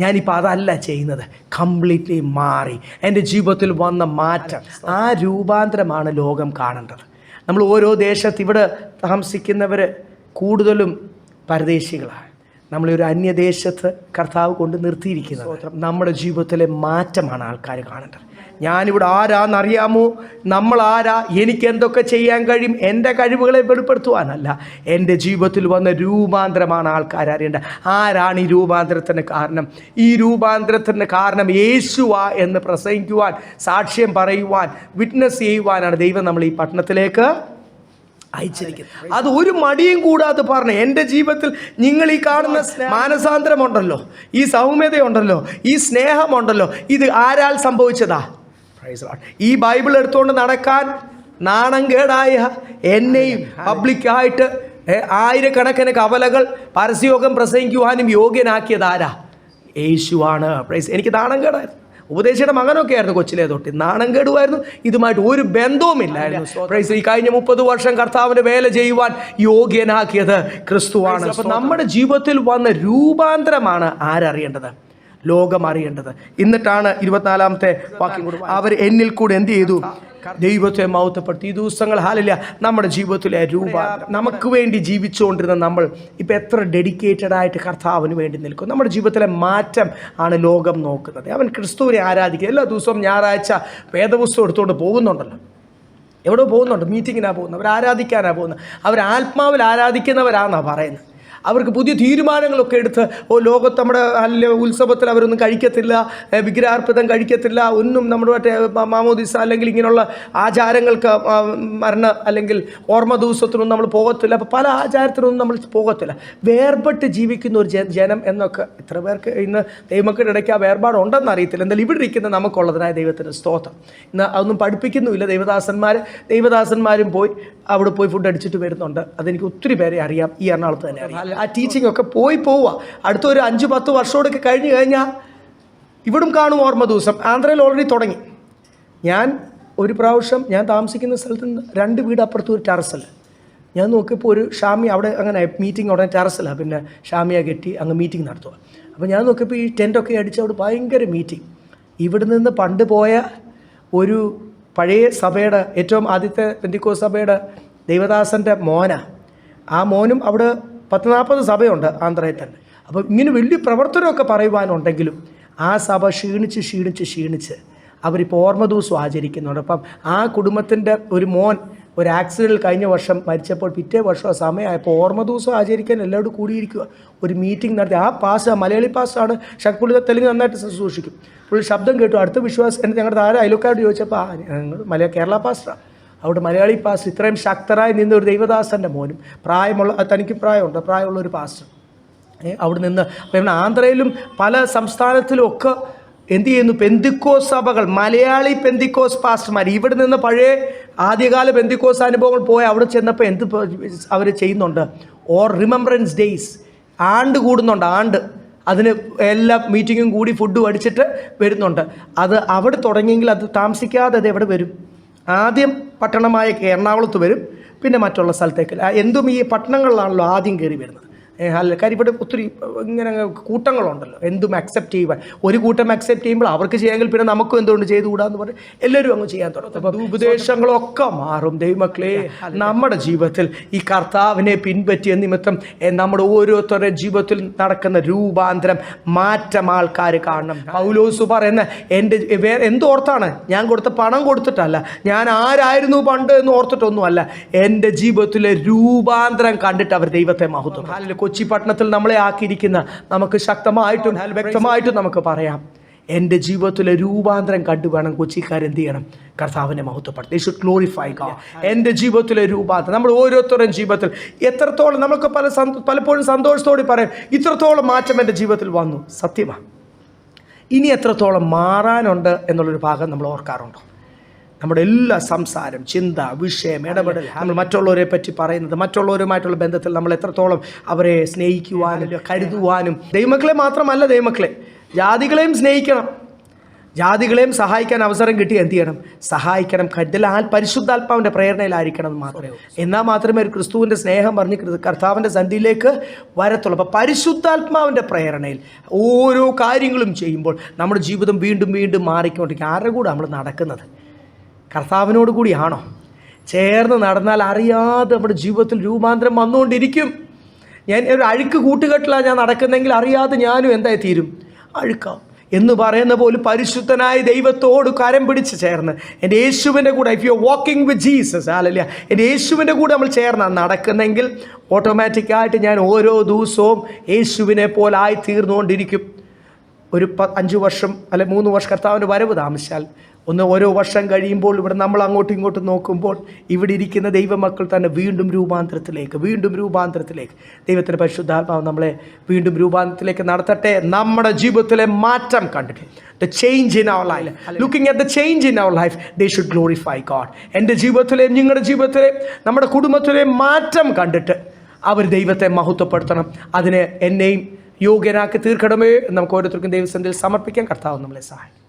ഞാനിപ്പോൾ അതല്ല ചെയ്യുന്നത്, കംപ്ലീറ്റ്ലി മാറി. എൻ്റെ ജീവിതത്തിൽ വന്ന മാറ്റം, ആ രൂപാന്തരമാണ് ലോകം കാണേണ്ടത്. നമ്മൾ ഓരോ ദേശത്ത് ഇവിടെ താമസിക്കുന്നവർ കൂടുതലും പരദേശികളാണ്. നമ്മളൊരു അന്യദേശത്ത് കർത്താവ് കൊണ്ട് നിർത്തിയിരിക്കുന്നത്. നമ്മുടെ ജീവിതത്തിലെ മാറ്റമാണ് ആൾക്കാർ കാണേണ്ടത്. ഞാനിവിടെ ആരാന്നറിയാമോ? നമ്മൾ ആരാ? എനിക്ക് എന്തൊക്കെ ചെയ്യാൻ കഴിയും? എൻ്റെ കഴിവുകളെ വെളിപ്പെടുത്തുവാനല്ല, എൻ്റെ ജീവിതത്തിൽ വന്ന രൂപാന്തരമാണ് ആൾക്കാർ അറിയേണ്ടത്. ആരാണ് ഈ രൂപാന്തരത്തിന് കാരണം? ഈ രൂപാന്തരത്തിന് കാരണം യേശുവാ എന്ന് പ്രസംഗിക്കുവാൻ, സാക്ഷ്യം പറയുവാൻ, വിറ്റ്നസ് ചെയ്യുവാനാണ് ദൈവം നമ്മൾ ഈ പട്ടണത്തിലേക്ക് അയച്ചിരിക്കുന്നത്. അത് ഒരു മടിയും കൂടാതെ പറഞ്ഞു. എൻ്റെ ജീവിതത്തിൽ നിങ്ങൾ ഈ കാണുന്ന മാനസാന്തരമുണ്ടല്ലോ, ഈ സൗമ്യതയുണ്ടല്ലോ, ഈ സ്നേഹമുണ്ടല്ലോ, ഇത് ആരാൽ സംഭവിച്ചതാ? ഈ ബൈബിൾ എടുത്തുകൊണ്ട് നടക്കാൻ നാണം കേടായ എന്നെയും പബ്ലിക്കായിട്ട് ആയിരക്കണക്കിന് കവലകൾ പരസ്യയോഗം പ്രസംഗിക്കുവാനും യോഗ്യനാക്കിയത് ആരാ? യേശുവാണ്. എനിക്ക് നാണം കേടായിരുന്നു. ഉപദേശിയുടെ മകനൊക്കെ ആയിരുന്നു കൊച്ചിലെ തൊട്ട്, നാണം കേടുമായിരുന്നു. ഇതുമായിട്ട് ഒരു ബന്ധവുമില്ലായിരുന്നു. ഈ കഴിഞ്ഞ 30 വർഷം കർത്താവിൻ്റെ വേല ചെയ്യുവാൻ യോഗ്യനാക്കിയത് ക്രിസ്തുവാണ്. അപ്പം നമ്മുടെ ജീവിതത്തിൽ വന്ന രൂപാന്തരമാണ് ആരറിയേണ്ടത്? ലോകം അറിയേണ്ടത്. എന്നിട്ടാണ് 24-ാമത്തെ വാക്യം കൂടെ, അവർ എന്നിൽ കൂടെ എന്ത് ചെയ്തു? ദൈവത്തെ മഹത്വപ്പെടുത്തി. ഈ ദിവസങ്ങൾ ഹാലല്ല നമ്മുടെ ജീവിതത്തിലെ നമുക്ക് വേണ്ടി ജീവിച്ചുകൊണ്ടിരുന്ന നമ്മൾ ഇപ്പം എത്ര ഡെഡിക്കേറ്റഡ് ആയിട്ട് കർത്താവിന് വേണ്ടി നിൽക്കും. നമ്മുടെ ജീവിതത്തിലെ മാറ്റം ആണ് ലോകം നോക്കുന്നത്. അവൻ ക്രിസ്തുവിനെ ആരാധിക്കുക. എല്ലാ ദിവസവും ഞായറാഴ്ച വേദപുസ്തകം എടുത്തുകൊണ്ട് പോകുന്നുണ്ടല്ലോ, എവിടെ പോകുന്നുണ്ട്? മീറ്റിങ്ങിനാണ് പോകുന്നത്, അവർ ആരാധിക്കാനാണ് പോകുന്നത്. അവർ ആത്മാവിൽ ആരാധിക്കുന്നവരാണെന്നാണ് പറയുന്നത്. അവർക്ക് പുതിയ തീരുമാനങ്ങളൊക്കെ എടുത്ത് ലോകത്ത് നമ്മുടെ അല്ല ഉത്സവത്തിൽ അവരൊന്നും കഴിക്കത്തില്ല, വിഗ്രഹാർപ്പിതം കഴിക്കത്തില്ല, ഒന്നും നമ്മുടെ മറ്റേ മാമോദിസ അല്ലെങ്കിൽ ഇങ്ങനെയുള്ള ആചാരങ്ങൾക്ക് മരണ അല്ലെങ്കിൽ ഓർമ്മ ദിവസത്തിനൊന്നും നമ്മൾ പോകത്തില്ല. അപ്പോൾ പല ആചാരത്തിനൊന്നും നമ്മൾ പോകത്തില്ല. വേർപെട്ട് ജീവിക്കുന്ന ഒരു ജനം എന്നൊക്കെ എത്ര പേർക്ക് ഇന്ന് ദൈവമക്കളുടെ ഇടയ്ക്ക് ആ വേർപാടുണ്ടെന്ന് അറിയത്തില്ല. എന്തായാലും ഇവിടെ ഇരിക്കുന്ന നമുക്കുള്ളതിനായ ദൈവത്തിന് സ്തോത്രം. ഇന്ന് അതൊന്നും പഠിപ്പിക്കുന്നുമില്ല. ദൈവദാസന്മാരും പോയി അവിടെ പോയി ഫുഡ് അടിച്ചിട്ട് വരുന്നുണ്ട്. അതെനിക്ക് ഒത്തിരി പേരെ അറിയാം, ഈ എറണാകുളത്ത് തന്നെ അറിയാം. ആ ടീച്ചിങ് ഒക്കെ പോവുക. അടുത്തൊരു 5-10 വർഷമോടൊക്കെ കഴിഞ്ഞ് കഴിഞ്ഞാൽ ഇവിടും കാണും ഓർമ്മ ദിവസം. ആന്ധ്രയിൽ ഓൾറെഡി തുടങ്ങി. ഞാൻ ഒരു പ്രാവശ്യം ഞാൻ താമസിക്കുന്ന സ്ഥലത്ത് നിന്ന് 2 വീട് അപ്പുറത്ത് ഒരു ടെറസിൽ ഞാൻ നോക്കിയപ്പോൾ ഒരു ഷാമിയ അവിടെ അങ്ങനെ മീറ്റിംഗ് ഉടനെ ടെറസിലാണ്, പിന്നെ ഷാമിയ കെട്ടി അങ്ങ് മീറ്റിംഗ് നടത്തുക. അപ്പോൾ ഞാൻ നോക്കിയപ്പോൾ ഈ ടെൻ്റൊക്കെ അടിച്ച് അവിടെ ഭയങ്കര മീറ്റിംഗ്. ഇവിടെ നിന്ന് പണ്ട് പോയ ഒരു പഴയ സഭയുടെ ഏറ്റവും ആദ്യത്തെ പെന്തിക്കോസ് സഭയുടെ ദൈവദാസൻ്റെ ആ മോനും അവിടെ 10-40 സഭയുണ്ട് ആന്ധ്രയിൽ തന്നെ. അപ്പോൾ ഇങ്ങനെ വലിയ പ്രവർത്തനമൊക്കെ പറയുവാനുണ്ടെങ്കിലും ആ സഭ ക്ഷീണിച്ച് അവരിപ്പോൾ ഓർമ്മ ദിവസം ആചരിക്കുന്നുണ്ട്. അപ്പം ആ കുടുംബത്തിൻ്റെ ഒരു മോൻ ഒരു ആക്സിഡൻറ്റിൽ കഴിഞ്ഞ വർഷം മരിച്ചപ്പോൾ പിറ്റേ വർഷം സമയമായപ്പോൾ ഓർമ്മ ദിവസം ആചരിക്കാൻ എല്ലാവരും കൂടിയിരിക്കുക. ഒരു മീറ്റിംഗ് നടത്തി. ആ പാസ് മലയാളി പാസ്സാണ്. പുള്ളി തെലുങ്ക് നന്നായിട്ട് സൂക്ഷിക്കും. പുള്ളി ശബ്ദം കേട്ടു. അടുത്ത വിശ്വാസം എൻ്റെ ഞങ്ങളുടെ താരം അയൽക്കാരോട് ചോദിച്ചപ്പോൾ ഞങ്ങൾ കേരള പാസ്റ്ററാണ്. അവിടെ മലയാളി പാസ്റ്റർ ഇത്രയും ശക്തരായി നിന്ന ഒരു ദൈവദാസൻ്റെ മോനും തനിക്ക് പ്രായമുള്ള ഒരു പാസ്റ്റർ അവിടെ നിന്ന്. അപ്പം ആന്ധ്രയിലും പല സംസ്ഥാനത്തിലും ഒക്കെ എന്ത് ചെയ്യുന്നു? പെന്തിക്കോസ് സഭകൾ, മലയാളി പെന്തിക്കോസ് പാസ്റ്റർമാർ ഇവിടെ നിന്ന് പഴയ ആദ്യകാല പെന്തിക്കോസ് അനുഭവങ്ങൾ പോയി അവിടെ ചെന്നപ്പോൾ എന്ത് അവർ ചെയ്യുന്നുണ്ട്? റിമംബറൻസ് ഡേയ്സ് ആണ്ട് കൂടുന്നുണ്ട്. അതിന് എല്ലാ മീറ്റിങ്ങും കൂടി ഫുഡും അടിച്ചിട്ട് വരുന്നുണ്ട്. അത് അവിടെ തുടങ്ങിയെങ്കിൽ അത് താമസിക്കാതെ അത് എവിടെ വരും? ആദ്യം പട്ടണമായ എറണാകുളത്ത് വരും, പിന്നെ മറ്റുള്ള സ്ഥലത്തേക്ക്. എന്തും ഈ പട്ടണങ്ങളിലാണല്ലോ ആദ്യം കയറി വരുന്നത്. കാര്യം ഇവിടെ ഒത്തിരി ഇങ്ങനെ കൂട്ടങ്ങളുണ്ടല്ലോ, എന്തും അക്സെപ്റ്റ് ചെയ്യുവാൻ. ഒരു കൂട്ടം അക്സെപ്റ്റ് ചെയ്യുമ്പോൾ അവർക്ക് ചെയ്യാമെങ്കിൽ പിന്നെ നമുക്കും എന്തുകൊണ്ട് ചെയ്തുകൂടാന്ന് പറഞ്ഞ് എല്ലാവരും അങ്ങ് ചെയ്യാൻ തുടങ്ങും. അപ്പം ഉപദേശങ്ങളൊക്കെ മാറും. ദൈവമക്കളെ, നമ്മുടെ ജീവിതത്തിൽ ഈ കർത്താവിനെ പിൻപറ്റിയ നിമിത്തം നമ്മുടെ ഓരോരുത്തരുടെ ജീവിതത്തിൽ നടക്കുന്ന രൂപാന്തരം, മാറ്റം ആൾക്കാർ കാണണം. പൗലോസ് പറയുന്ന എന്തോർത്താണ്? ഞാൻ കൊടുത്ത പണം കൊടുത്തിട്ടല്ല, ഞാൻ ആരായിരുന്നു പണ്ട് എന്ന് ഓർത്തിട്ടൊന്നുമല്ല, എൻ്റെ ജീവിതത്തിലെ രൂപാന്തരം കണ്ടിട്ട് അവർ ദൈവത്തെ മഹത്വം. കൊച്ചി പട്ടണത്തിൽ നമ്മളെ ആക്കിയിരിക്കുന്ന നമുക്ക് ശക്തമായിട്ടും വ്യക്തമായിട്ടും നമുക്ക് പറയാം, എൻ്റെ ജീവിതത്തിലെ രൂപാന്തരം കണ്ടു വേണം കൊച്ചിക്കാരെന്ത് ചെയ്യണം? കർത്താവിനെ മഹത്വപ്പെടുത്തും. They should glorify God. എൻ്റെ ജീവിതത്തിലെ രൂപാന്തരം നമ്മൾ ഓരോരുത്തരുടെയും ജീവിതത്തിൽ എത്രത്തോളം നമുക്ക് പലപ്പോഴും സന്തോഷത്തോടെ പറയാം, ഇത്രത്തോളം മാറ്റം എൻ്റെ ജീവിതത്തിൽ വന്നു. സത്യമാണ്. ഇനി എത്രത്തോളം മാറാനുണ്ട് എന്നുള്ളൊരു ഭാഗം നമ്മൾ ഓർക്കാറുണ്ടോ? നമ്മുടെ എല്ലാ സംസാരം, ചിന്ത, വിഷയം, ഇടപെടൽ, നമ്മൾ മറ്റുള്ളവരെ പറ്റി പറയുന്നത്, മറ്റുള്ളവരുമായിട്ടുള്ള ബന്ധത്തിൽ നമ്മൾ എത്രത്തോളം അവരെ സ്നേഹിക്കുവാനും കരുതുവാനും, ദൈവമക്കളെ മാത്രമല്ല, ദൈവമക്കളെ ജാതികളെയും സ്നേഹിക്കണം. ജാതികളെയും സഹായിക്കാൻ അവസരം കിട്ടി എന്ത് ചെയ്യണം? സഹായിക്കണം. കരുതൽ പരിശുദ്ധാത്മാവിൻ്റെ പ്രേരണയിലായിരിക്കണം മാത്രമേ. എന്നാൽ മാത്രമേ ഒരു ക്രിസ്തുവിൻ്റെ സ്നേഹം പറഞ്ഞ് കർത്താവിൻ്റെ സന്ധിയിലേക്ക് വരത്തുള്ളൂ. അപ്പോൾ പരിശുദ്ധാത്മാവിൻ്റെ പ്രേരണയിൽ ഓരോ കാര്യങ്ങളും ചെയ്യുമ്പോൾ നമ്മുടെ ജീവിതം വീണ്ടും വീണ്ടും മാറിക്കൊണ്ടിരിക്കും. ആരുടെ കൂടെ നമ്മൾ നടക്കുന്നത്? കർത്താവിനോട് കൂടിയാണോ? ചേർന്ന് നടന്നാൽ അറിയാതെ നമ്മുടെ ജീവിതത്തിൽ രൂപാന്തരം വന്നുകൊണ്ടിരിക്കും. ഞാൻ ഒരു അഴുക്ക് കൂട്ടുകെട്ടിലാണ് ഞാൻ നടക്കുന്നെങ്കിൽ അറിയാതെ ഞാനും എന്തായി തീരും? അഴുക്കാം എന്ന് പറയുന്ന പോലും പരിശുദ്ധനായ ദൈവത്തോട് കരം പിടിച്ച് ചേർന്ന് എൻ്റെ യേശുവിൻ്റെ കൂടെ, if you are walking with Jesus, hallelujah, എൻ്റെ യേശുവിൻ്റെ കൂടെ നമ്മൾ ചേർന്നാണ് നടക്കുന്നെങ്കിൽ ഓട്ടോമാറ്റിക്കായിട്ട് ഞാൻ ഓരോ ദിവസവും യേശുവിനെ പോലായി തീർന്നുകൊണ്ടിരിക്കും. ഒരു 5 വർഷം അല്ലെ 3 വർഷം കർത്താവിൻ്റെ വരവ് താമസിച്ചാൽ ഓരോ വർഷം കഴിയുമ്പോൾ ഇവിടെ നമ്മൾ അങ്ങോട്ടും ഇങ്ങോട്ടും നോക്കുമ്പോൾ ഇവിടെ ഇരിക്കുന്ന ദൈവമക്കൾ തന്നെ വീണ്ടും രൂപാന്തരത്തിലേക്ക് ദൈവത്തിൻ്റെ പരിശുദ്ധാത്മാവ് നമ്മളെ വീണ്ടും രൂപാന്തരത്തിലേക്ക് നടത്തട്ടെ. നമ്മുടെ ജീവിതത്തിലെ മാറ്റം കണ്ടിട്ട്, the change in our life, looking at the change in our life, they should glorify God. എൻ്റെ ജീവിതത്തിലെ, നിങ്ങളുടെ ജീവിതത്തിലെ, നമ്മുടെ കുടുംബത്തിലെ മാറ്റം കണ്ടിട്ട് അവർ ദൈവത്തെ മഹത്വപ്പെടുത്തണം. അതിന് എന്നെയും യോഗ്യനാക്കി തീർക്കണമേ. നമുക്ക് ഓരോരുത്തർക്കും ദൈവസന്നിധിയിൽ സമർപ്പിക്കാൻ കർത്താവ് നമ്മളെ സഹായിക്കും.